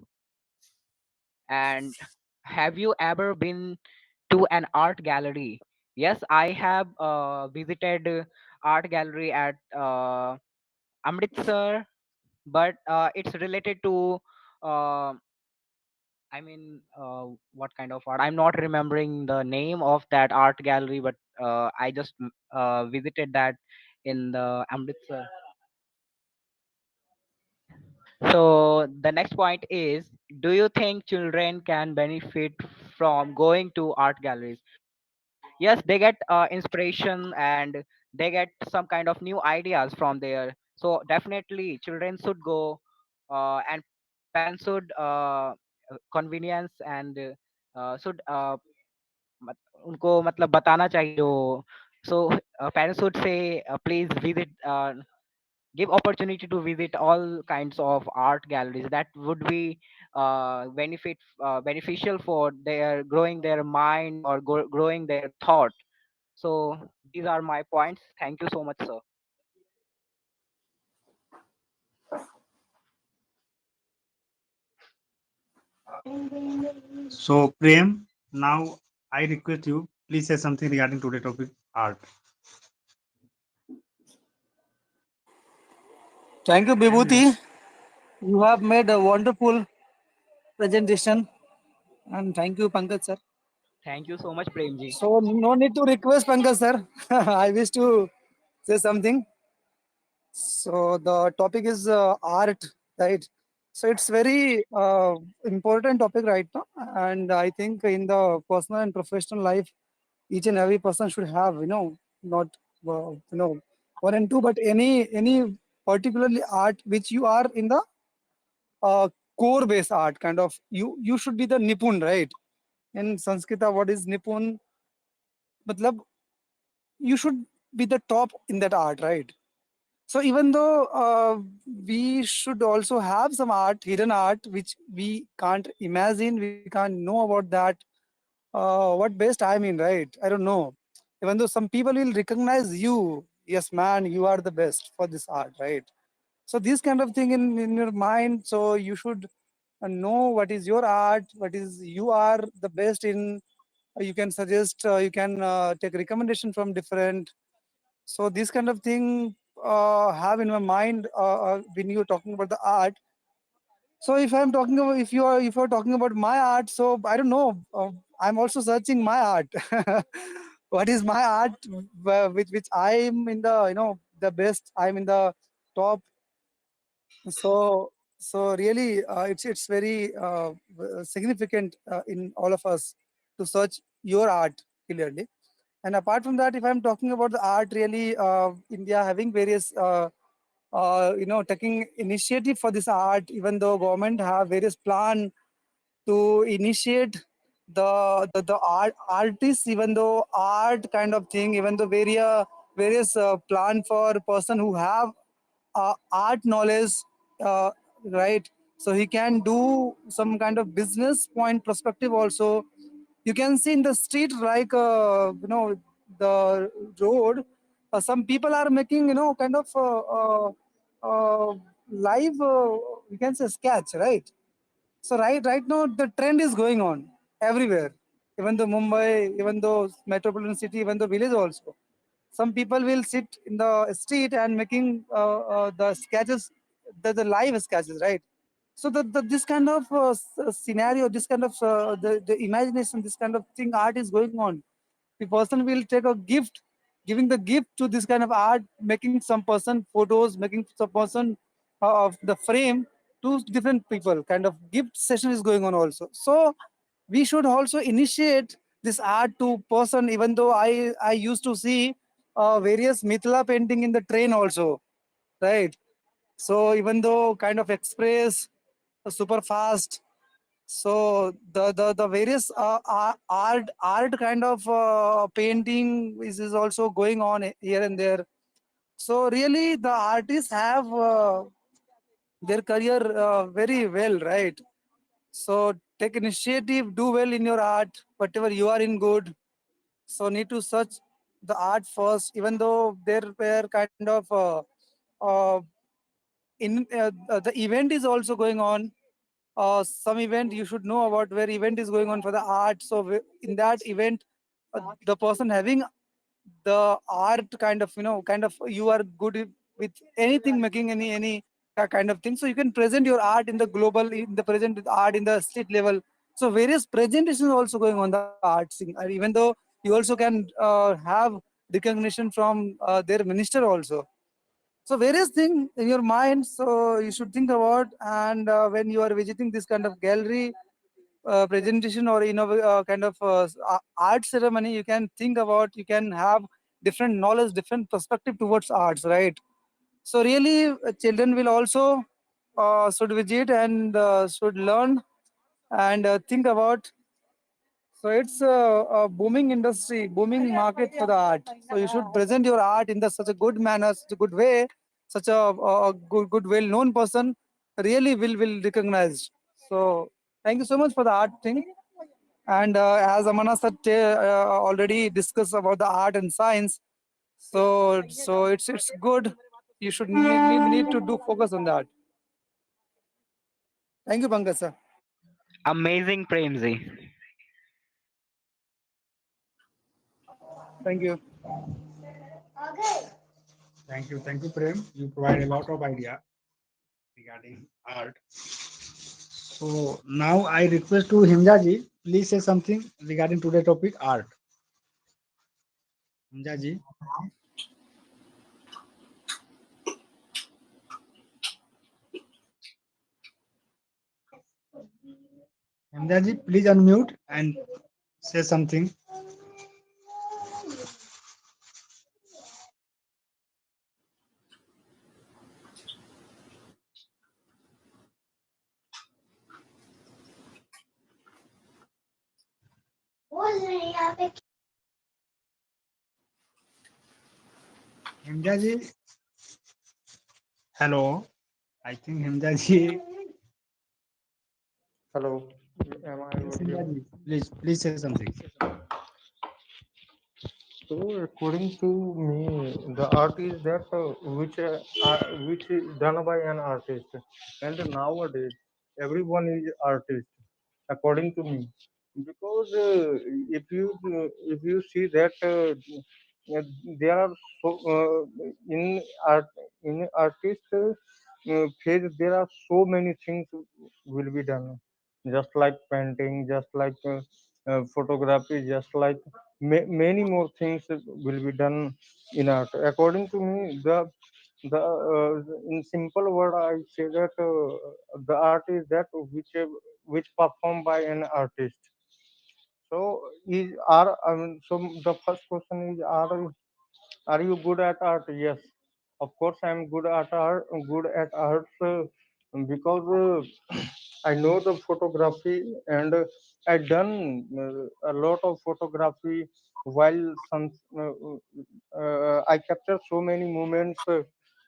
And have you ever been to an art gallery? Yes, I have visited art gallery at Amritsar, but it's related to uh, I mean, what kind of art? I'm not remembering the name of that art gallery, but I just visited that in the Amritsar. So the next point is, do you think children can benefit from going to art galleries? Yes, they get inspiration, and they get some kind of new ideas from there. So definitely, children should go, and parents should convenience and should उनको मतलब बताना चाहिए जो so parents would say please visit give opportunity to visit all kinds of art galleries that would be beneficial for their growing their mind or growing their thought. So these are my points. Thank you so much, sir. So, Prem, now I request you, please say something regarding today's topic, art. Thank you, Vibhuti. You have made a wonderful presentation, and thank you, Pankaj sir. Thank you so much, Premji. So no need to request Pankaj sir. I wish to say something. So the topic is art, right? So it's very important topic right now, and I think in the personal and professional life, each and every person should have, not one and two, but any particularly art which you are in the core based art kind of. You should be the nipun, right? In Sanskrita, what is nipun? Matlab, you should be the top in that art, right? So even though we should also have some art, hidden art, which we can't imagine, we can't know about that. What best I mean, right? I don't know. Even though some people will recognize you, yes, man, you are the best for this art, right? So this kind of thing in your mind. So you should know what is your art, what is you are the best in. You can suggest, you can take recommendation from different. So this kind of thing have in my mind when you're talking about the art. So if I'm talking about, if you're talking about my art, so I don't know. I'm also searching my art. What is my art, which I'm in the the best. I'm in the top. So really, it's very significant in all of us to search your art clearly. And apart from that, if I'm talking about the art, really, India having various, taking initiative for this art, even though government have various plan to initiate the artists, even though art kind of thing, even though various plan for person who have art knowledge, uh, right? So he can do some kind of business point perspective also. You can see in the street, like the road, some people are making kind of live, we can say sketch, right? So right now the trend is going on everywhere, even though Mumbai, even though metropolitan city, even though village also. Some people will sit in the street and making the sketches, the live sketches, right? So this kind of scenario, this kind of the imagination, this kind of thing, art is going on. The person will take a gift, giving the gift to this kind of art, making some person photos, making some person of the frame to different people. Kind of gift session is going on also. So we should also initiate this art to person. Even though I used to see various mithila painting in the train also, right? So even though kind of express super fast, so the various art kind of painting is also going on here and there. So really the artists have their career very well, right? So take initiative, do well in your art, whatever you are in good. So need to search the art first, even though there were kind of uh, in the event is also going on. Some event you should know about where event is going on for the art. So in that event, the person having the art kind of, kind of, you are good with anything, making any kind of thing. So you can present your art in the global, in the present art in the state level. So various presentations also going on the art scene. And even though you also can have recognition from their minister also. So various things in your mind, so you should think about. And when you are visiting this kind of gallery, presentation, or kind of art ceremony, you can think about, you can have different knowledge, different perspective towards arts, right? So really, children will also should visit and should learn and think about. So it's a booming industry, booming market for the art. So you should present your art in the such a good manner, such a good way, such a good well-known person really will recognize. So thank you so much for the art thing. And as Amana sir already discussed about the art and science, so it's good. You should need to do focus on that. Thank you, Pankaj sir. Amazing, Premji. Thank you. Thank you, Prem. You provide a lot of idea regarding art. So now I request to Himjaji, please say something regarding today's topic, art. Himjaji, Himjaji, please unmute and say something. Himjaji, hello. I think Himjaji. Hello, am I Yes, audible? Himjaji, please say something. So, according to me, the art is that which is done by an artist, and nowadays everyone is artist, according to me, because if you see that there are so in art in artist phase there are so many things will be done, just like painting, just like photography, just like many more things will be done in art. According to me, the in simple word, I say that the art is that which performed by an artist. So is are I mean, so the first question is, are you good at art? Yes, of course I am good at art. Good at art because I know the photography, and I done a lot of photography while some. I capture so many moments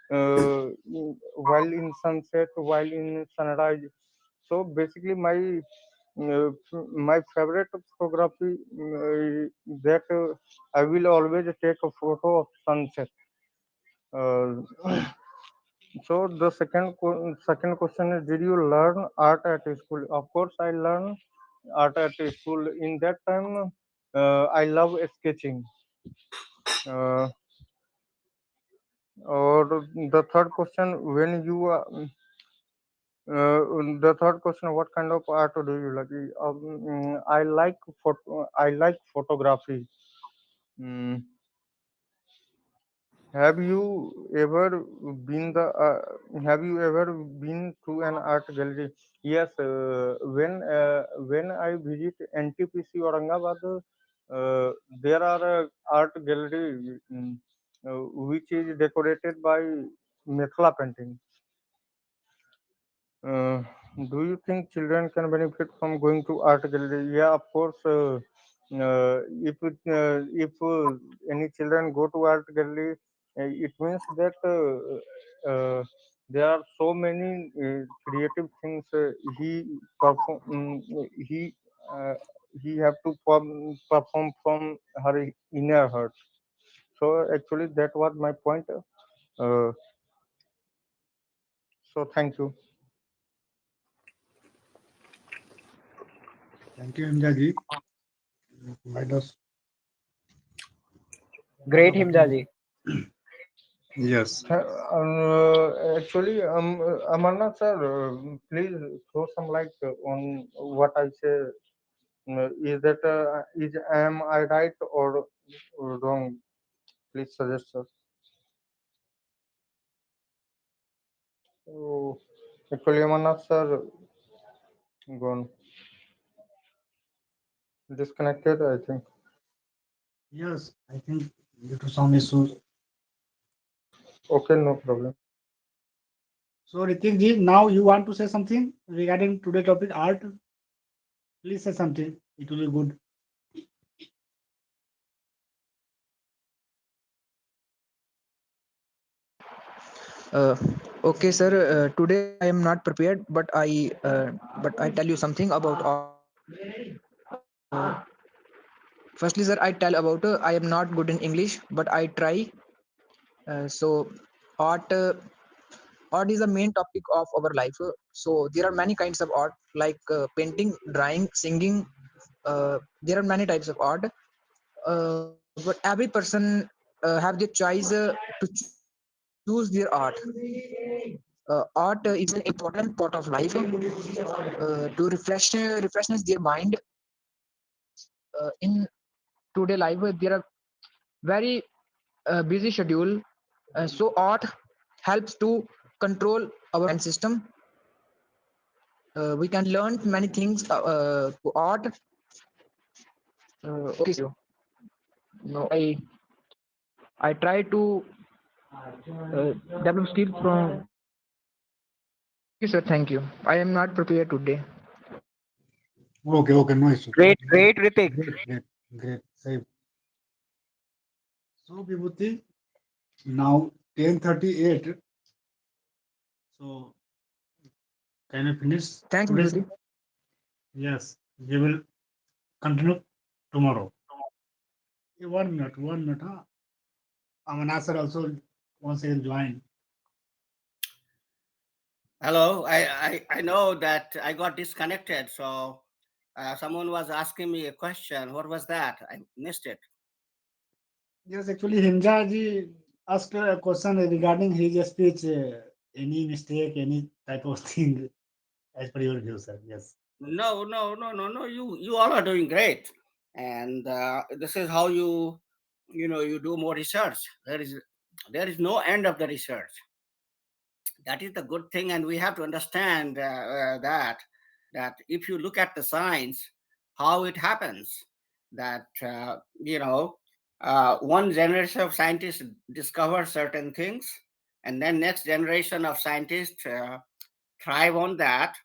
while in sunset, while in sunrise. So basically, my favorite photography that I will always take a photo of sunset. Uh, so the second question is, did you learn art at school? Of course, I learned art at school. In that time, I love sketching. Uh, or the third question, when you the third question, what kind of art do you like? I like photography. Mm, have you ever have you ever been to an art gallery? Yes, when I visit NTPC Aurangabad, there are a art gallery which is decorated by Mithila painting. Uh, do you think children can benefit from going to art gallery? Yeah, of course. If any children go to art gallery, it means that there are so many creative things perform. He uh, he have to perform from her inner heart. So actually, that was my point. Uh, so thank you. Thank you, Himjaji. You provide us a lot Great, of opportunity. Himjaji. Yes. Actually, Amarnath sir, please throw some light on what I say. Is that is am I right or wrong? Please suggest, sir. So, actually, Amarnath sir, gone disconnected, I think. Yes, I think due to some issues. Okay, no problem. So Ritik ji, now you want to say something regarding today topic art? Please say something. It will be good. Uh, okay, sir. Today I am not prepared, but I tell you something about art. Uh, Firstly, sir, I tell about I am not good in English, but I try. So, art art is the main topic of our life. So there are many kinds of art like painting, drawing, singing. There are many types of art, but every person have the choice to choose their art. Art is an important part of life to refreshness their mind. In today life, there are very busy schedule. So art helps to control our mind system. We can learn many things to art. Okay, sir. No, I try to develop skills from. Okay, sir. Thank you. I am not prepared today. Okay, okay, no issue. Great, great, Ritik. Great, great, great. Save. So, Vibhuti, now 10:38. So, can you finish Thanks, today's? Vibhuti. Yes, we will continue tomorrow. 1 minute, 1 minute. Huh? Amarnath sir also once again join. Hello, I know that I got disconnected, so someone was asking me a question. What was that? I missed it. Yes, actually, Himja ji asked a question regarding his speech. Any mistake, any type of thing, as per your view, sir. Yes. No, no, no, no, no. You all are doing great, and this is how you do more research. There is no end of the research. That is the good thing, and we have to understand that if you look at the science, how it happens, that one generation of scientists discover certain things, and then next generation of scientists thrive on that,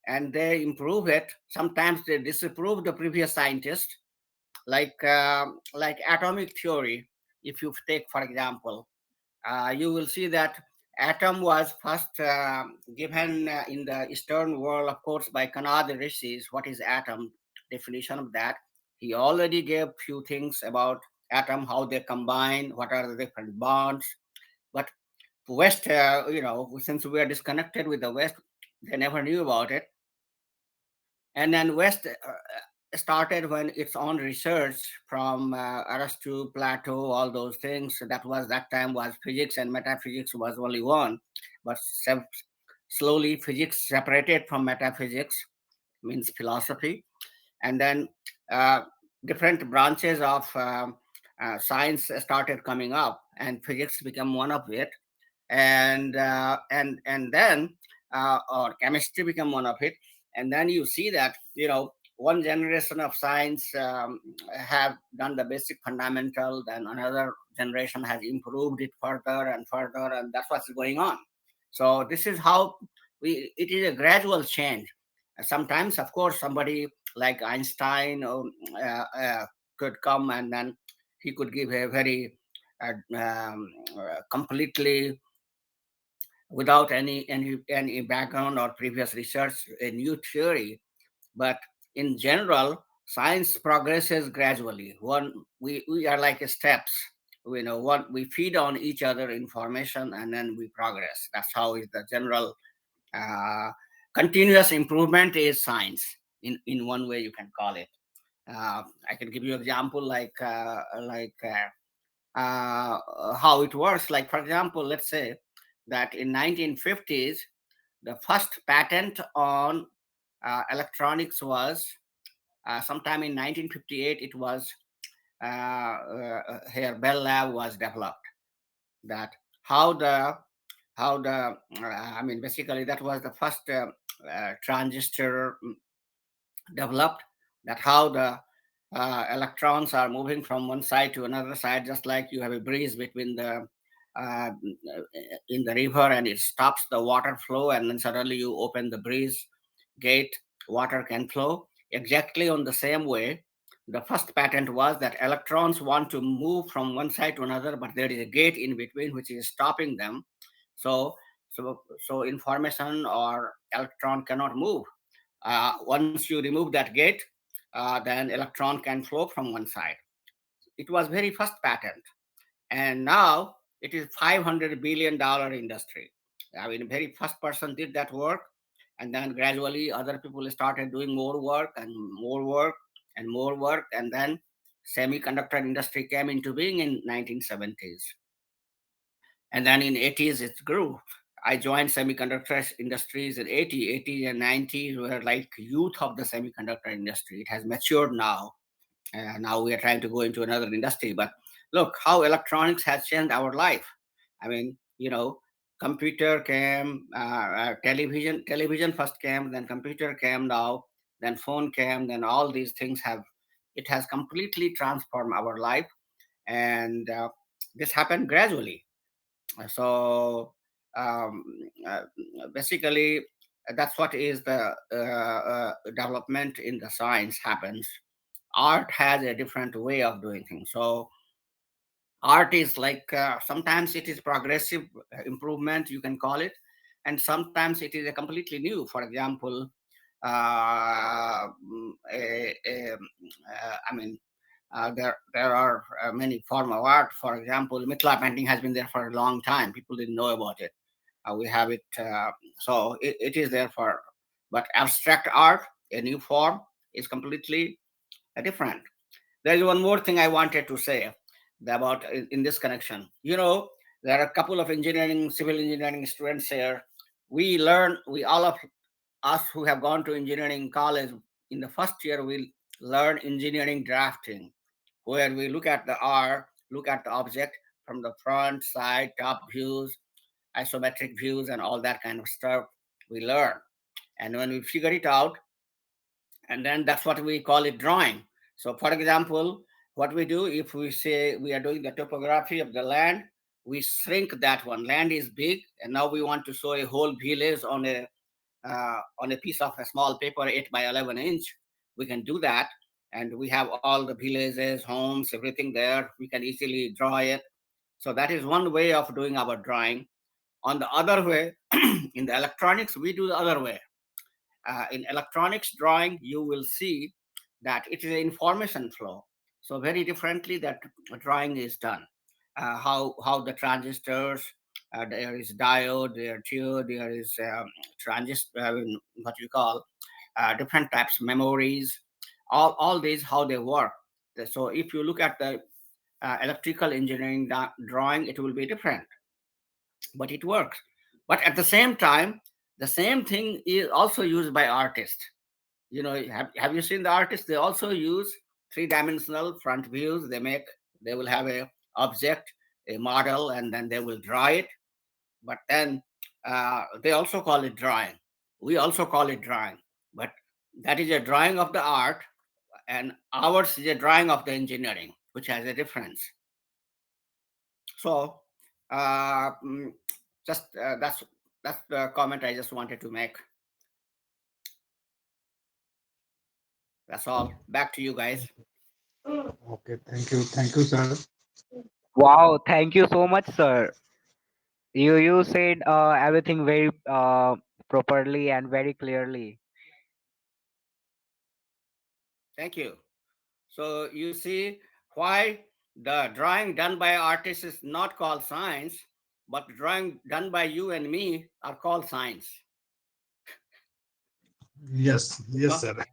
and they improve it. Sometimes they disapprove the previous scientist, like atomic theory. If you take, for example, you will see that atom was first given in the Eastern world, of course, by Kanad Rishis. What is atom? Definition of that. He already gave few things about atom, how they combine, what are the different bonds. But West, since we are disconnected with the West, they never knew about it. And then West started when its own research from Aristotle, Plato, all those things. That time was physics, and metaphysics was only one. But slowly physics separated from metaphysics, means philosophy, and then uh, different branches of science started coming up, and physics became one of it, and then or chemistry become one of it. And then you see that one generation of science have done the basic fundamental, then another generation has improved it further and further, and that's what's going on. So this is how it is a gradual change. Sometimes, of course, somebody like Einstein could come, and then he could give a very completely without any background or previous research, a new theory. But in general, science progresses gradually. We are like steps. One, we feed on each other information, and then we progress. That's how is the general uh, continuous improvement is science. In one way, you can call it. I can give you example how it works. Like, for example, let's say that in 1950s, the first patent on electronics was sometime in 1958. It was here Bell Lab was developed. That how the I mean, basically that was the first transistor developed, that how the electrons are moving from one side to another side, just like you have a breeze between the uh, in the river, and it stops the water flow, and then suddenly you open the breeze gate, water can flow. Exactly on the same way, the first patent was that electrons want to move from one side to another, but there is a gate in between which is stopping them. So information or electron cannot move. Once you remove that gate, then electron can flow from one side. It was very first patent, and now it is $500 billion industry. I mean, very first person did that work, and then gradually other people started doing more work and more work and more work, and then semiconductor industry came into being in 1970s, and then in 80s it grew. I joined semiconductor industries in 80 and 90 were like youth of the semiconductor industry. It has matured now. Now we are trying to go into another industry. But look how electronics has changed our life. I mean, computer came, television first came, then computer came now, then phone came, then all these things have, it has completely transformed our life. And this happened gradually. So um, uh, basically, that's what is the development in the science happens. Art has a different way of doing things. So art is like, sometimes it is progressive improvement, you can call it, and sometimes it is a completely new. For example, I mean, there are many form of art. For example, Mithila painting has been there for a long time. People didn't know about it. We have it, so it is there for. But abstract art, a new form, is completely different. There is one more thing I wanted to say about in this connection. There are a couple of engineering, civil engineering students here. We learn, we all of us who have gone to engineering college, in the first year we learn engineering drafting, where we look at the R, look at the object from the front, side, top views, isometric views, and all that kind of stuff we learn. And when we figure it out, and then that's what we call it drawing. So, for example, what we do, if we say we are doing the topography of the land, we shrink that one. Land is big, and now we want to show a whole village on a piece of a small paper, 8 by 11 inch. We can do that, and we have all the villages, homes, everything there. We can easily draw it. So that is one way of doing our drawing. On the other way, in the electronics, we do the other way. In electronics drawing, you will see that it is an information flow. So very differently that drawing is done. How the transistors, there is diode, there is transistor, what you call different types of memories, all these how they work. So if you look at the electrical engineering drawing, it will be different, but it works. But at the same time, the same thing is also used by artists. Have you seen the artists? They also use three-dimensional front views. They will have a object, a model, and then they will draw it. But then they also call it drawing. We also call it drawing. But that is a drawing of the art, and ours is a drawing of the engineering, which has a difference. So uh, mm, just that's the comment I just wanted to make. That's all. Back to you guys. Okay, thank you, sir. Wow, thank you so much, sir. You said everything very properly and very clearly. Thank you. So you see why the drawing done by artists is not called science, but drawing done by you and me are called science. Yes, because sir.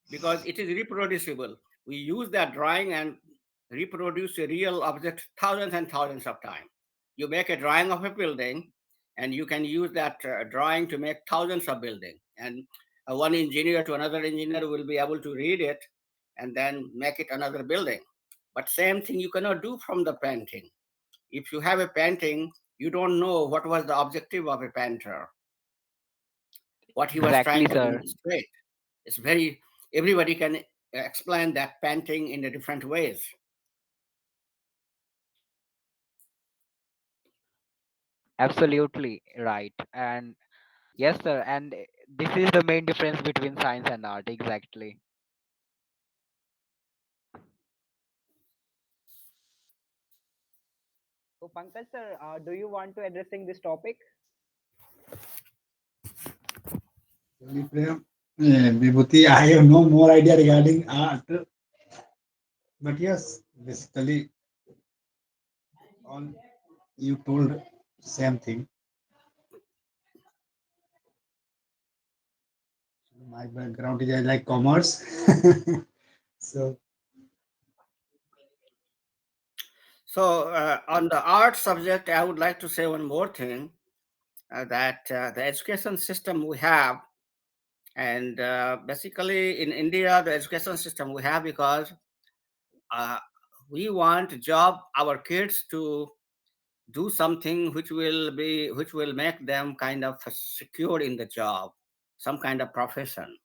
because it is reproducible. We use that drawing and reproduce a real object thousands and thousands of times. You make a drawing of a building, and you can use that drawing to make thousands of buildings. And one engineer to another engineer will be able to read it and then make it another building. But same thing you cannot do from the painting. If you have a painting, you don't know what was the objective of a painter, what he was Exactly, trying to sir. demonstrate. It's very, everybody can explain that painting in a different ways. Absolutely right. And yes, sir. And this is the main difference between science and art. Exactly. So Pankaj sir, do you want to addressing this topic? Vibhuti, I have no more idea regarding art, but yes, basically all you told same thing. My background is like commerce, so So, on the art subject, I would like to say one more thing, that the education system we have, and basically in India, the education system we have, because uh, we want to job our kids to do something which will make them kind of secure in the job, some kind of profession.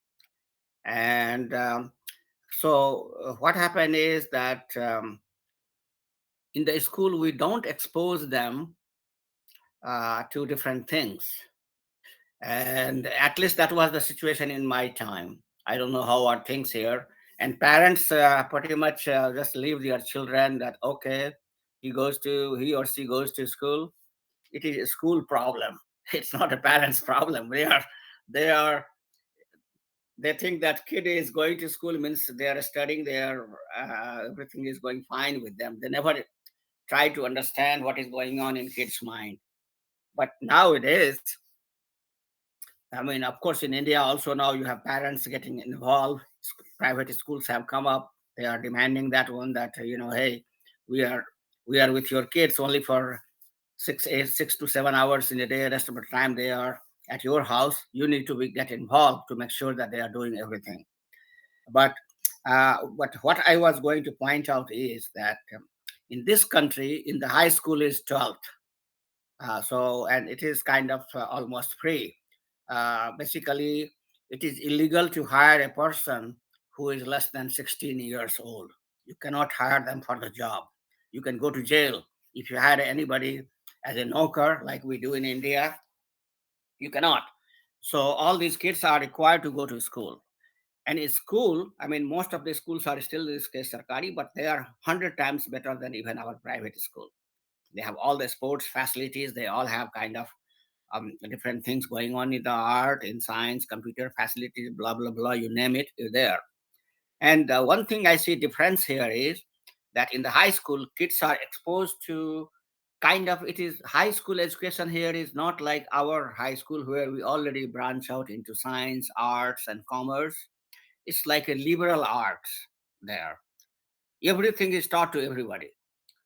And so what happened is that in the school we don't expose them to different things. And at least that was the situation in my time. I don't know how are things here. And parents pretty much just leave their children that, okay, he or she goes to school. It is a school problem. It's not a parent's problem. They are, they think that kid is going to school means they are studying, everything is going fine with them. They never try to understand what is going on in kids' mind. But nowadays, I mean, of course, in India also now you have parents getting involved. Private schools have come up. They are demanding that one, that hey, we are we are with your kids only for 6 to 7 hours in a day. Rest of the time they are at your house. You need to get involved to make sure that they are doing everything. But what I was going to point out is that in this country, in the high school is 12th. And it is kind of almost free. Basically, it is illegal to hire a person who is less than 16 years old. You cannot hire them for the job. You can go to jail if you hire anybody as a knocker, like we do in India. You cannot. So all these kids are required to go to school. And in school, I mean, most of the schools are still in this case sarkari, but they are 100 times better than even our private school. They have all the sports facilities. They all have kind of different things going on in the art, in science, computer facilities, blah blah blah. You name it, you're there. And one thing I see difference here is that in the high school, kids are exposed to kind of, it is high school education here is not like our high school where we already branch out into science, arts, and commerce. It's like a liberal arts there. Everything is taught to everybody.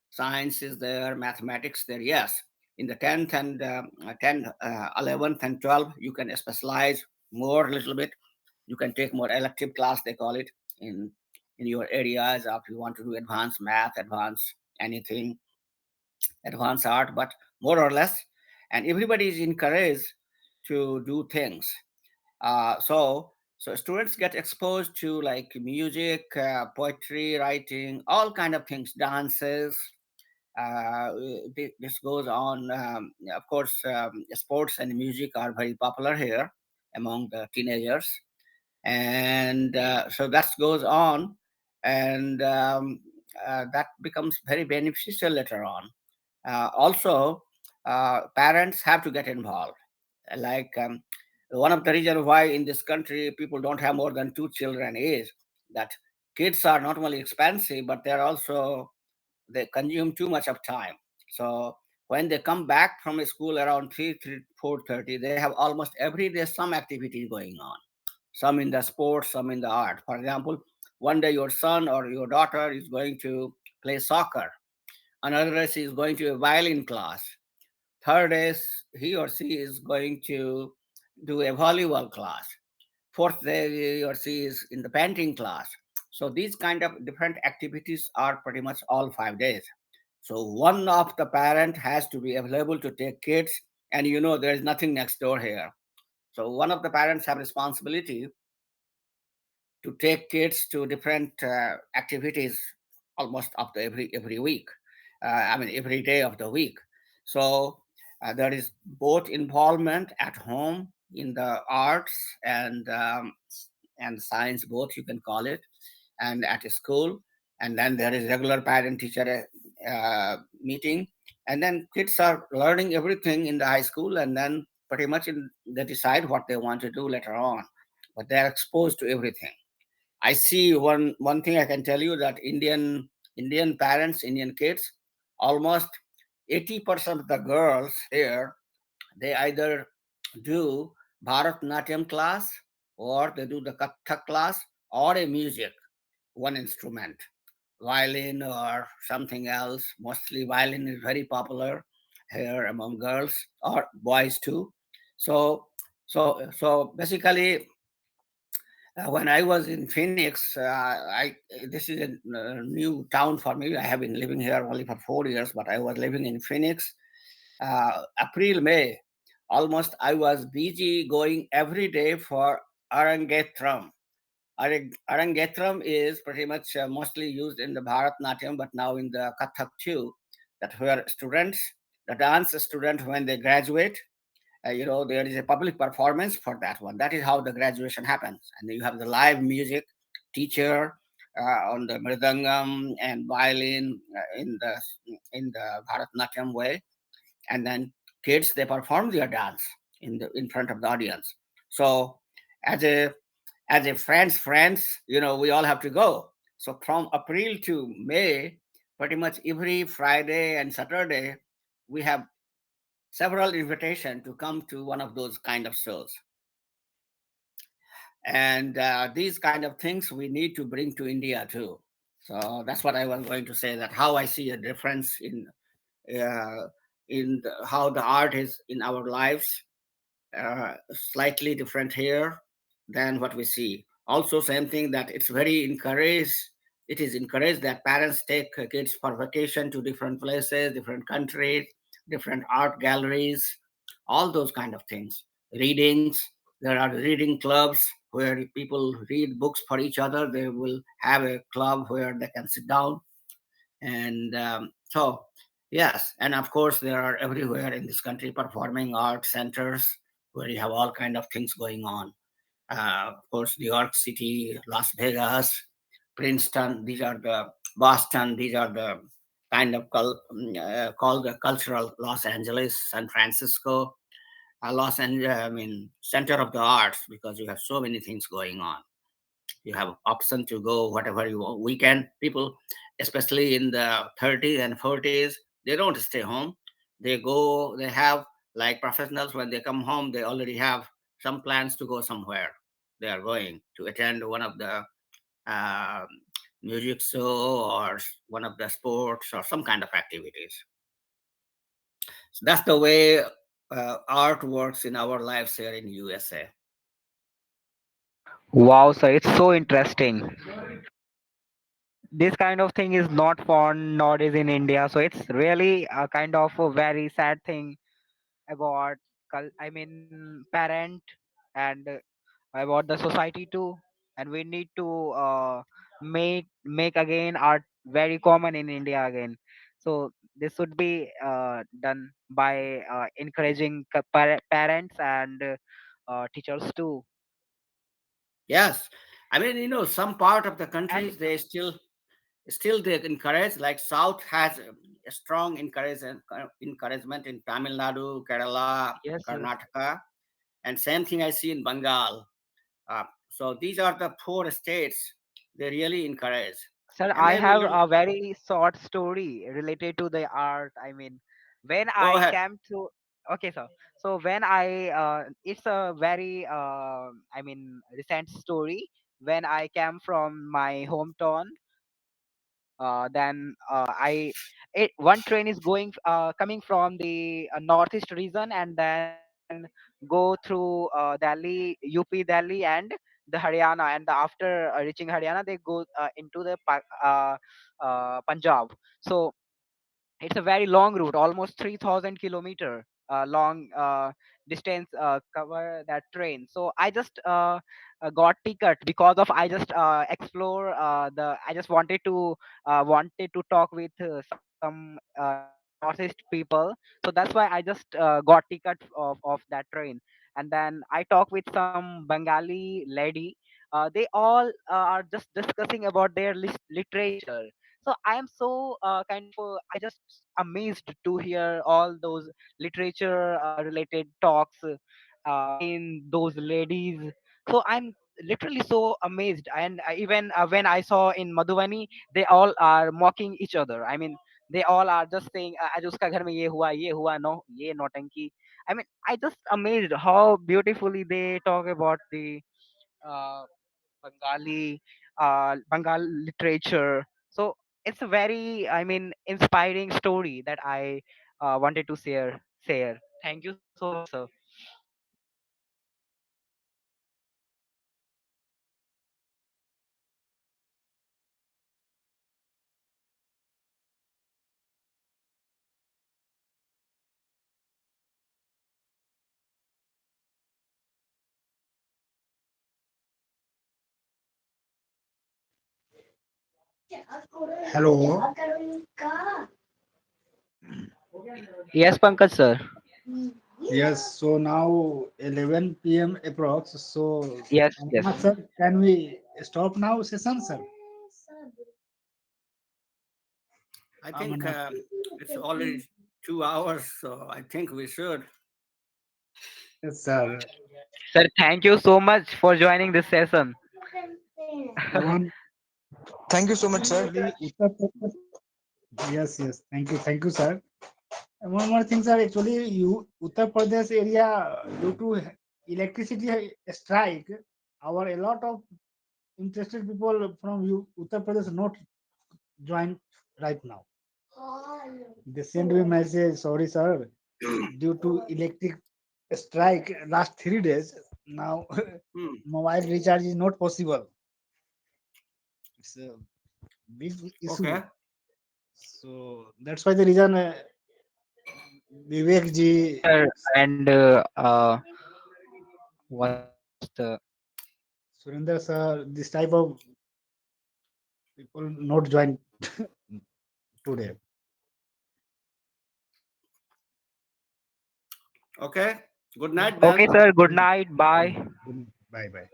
Science is there, mathematics there, yes. In the 10th and 11th and 12th, you can specialize more a little bit. You can take more elective class, they call it, in in your areas, if you want to do advanced math, advanced anything, advanced art, but more or less. And everybody is encouraged to do things. So students get exposed to like music, poetry, writing, all kind of things, dances. This goes on. Of course, sports and music are very popular here among the teenagers, and so that goes on, and that becomes very beneficial later on. Also, parents have to get involved. Like one of the reasons why in this country people don't have more than two children is that kids are not only expensive, but they're also, they consume too much of time. So when they come back from school around 4:30, they have almost every day some activity going on. Some in the sports, some in the art. For example, one day your son or your daughter is going to play soccer. Another day she is going to a violin class. Third is he or she is going to do a volleyball class. Fourth day he or she is in the painting class. So these kind of different activities are pretty much all 5 days. So one of the parent has to be available to take kids, and there is nothing next door here. So one of the parents have responsibility to take kids to different activities almost up to every week. I mean every day of the week. So there is both involvement at home in the arts and science, both you can call it, and at school. And then there is regular parent teacher meeting, and then kids are learning everything in the high school, and then pretty much they decide what they want to do later on, but they're exposed to everything. I see one thing I can tell you, that Indian parents, Indian kids, almost 80% of the girls here, they either do Bharatnatyam class, or they do the Kathak class, or a music, one instrument, violin or something else. Mostly violin is very popular here among girls or boys too. So so basically, when I was in Phoenix, I this is a new town for me. I have been living here only for 4 years, but I was living in Phoenix. April, May, almost I was busy going every day for Arangetram. Arangetram is pretty much mostly used in the Bharatnatyam, but now in the Kathak too. That where students, the dance student, when they graduate, there is a public performance for that one. That is how the graduation happens, and you have the live music teacher on the mridangam and violin in the Bharatnatyam way, and then kids, they perform their dance in front of the audience. So as a friends, we all have to go. So from April to May, pretty much every Friday and Saturday, we have several invitations to come to one of those kind of shows. And these kind of things we need to bring to India too. So that's what I was going to say, that how I see a difference uh, how the art is in our lives, slightly different here than what we see. Also, same thing, that it's very encouraged. It is encouraged that parents take kids for vacation to different places, different countries, different art galleries, all those kind of things. Readings. There are reading clubs where people read books for each other. They will have a club where they can sit down, and so yes, and of course there are everywhere in this country performing art centers where you have all kind of things going on. Of course, New York City, Las Vegas, Princeton, these are the Boston, these are the kind of called the cultural Los Angeles, San Francisco, Los Angeles, I mean, center of the arts, because you have so many things going on. You have option to go whatever you want. Weekend people, especially in the 30s and 40s, they don't stay home. They go, they have, like professionals, when they come home, they already have some plans to go somewhere. They are going to attend one of the uh, music show, or one of the sports, or some kind of activities. So that's the way art works in our lives here in USA. Wow, sir, it's so interesting. This kind of thing is not found nowadays in India, so it's really a kind of a very sad thing about, I mean, parent, and about the society too. And we need to make again art very common in India again. So this should be done by encouraging parents and teachers too. Yes, I mean, some part of the And countries, they still they encourage, like South has a strong encouragement in Tamil Nadu, Kerala, yes, sir. Karnataka, and same thing I see in Bengal. So these are the four states they really encourage. Sir, And I maybe have little, a very short story related to the art. I mean, when go I ahead. came to, okay, sir. So when it's a very, I mean, recent story. When I came from my hometown, then one train is coming from the northeast region, and then go through Delhi, UP, Delhi, and the Haryana, and after reaching Haryana, they go into the Punjab. So it's a very long route, almost 3,000 kilometer long distance cover that train. So I just got ticket because of I just explore the I just wanted to talk with some northeast people. So that's why I just got ticket of that train. And then I talked with some Bengali lady. They all are just discussing about their literature. So I am so kind of I just amazed to hear all those literature related talks between those ladies. So I'm literally so amazed. And even when I saw in Madhubani, they all are mocking each other. I mean, they all are just saying आज उसका घर में ये हुआ no ये नौटंकी. I mean, I just amazed how beautifully they talk about the uh, Bengali Bengal literature. So it's a very, I mean, inspiring story that I wanted to share. Thank you so much, sir. Hello. Yes, Pankaj sir. Yes, so now 11 p.m. approx. So, Yes, yes. Amarnath sir, can we stop now session, sir? I think Amarnath. it's already 2 hours, so I think we should. Yes, sir. Sir, thank you so much for joining this session. One, Thank you so much, sir. actually, Uttar Pradesh. Yes, yes. Thank you, sir. And one more thing, sir. Actually, you Uttar Pradesh area due to electricity strike, our a lot of interested people from you Uttar Pradesh not join right now. They send me message. Sorry, sir. Due to electric strike last 3 days, now Hmm. mobile recharge is not possible. It's a big issue. Okay. So that's why the reason Vivek ji, Yes, sir. And what's the Surinder sir, this type of people not join today. Okay. Good night okay, then. sir. Good night. Bye. Bye bye.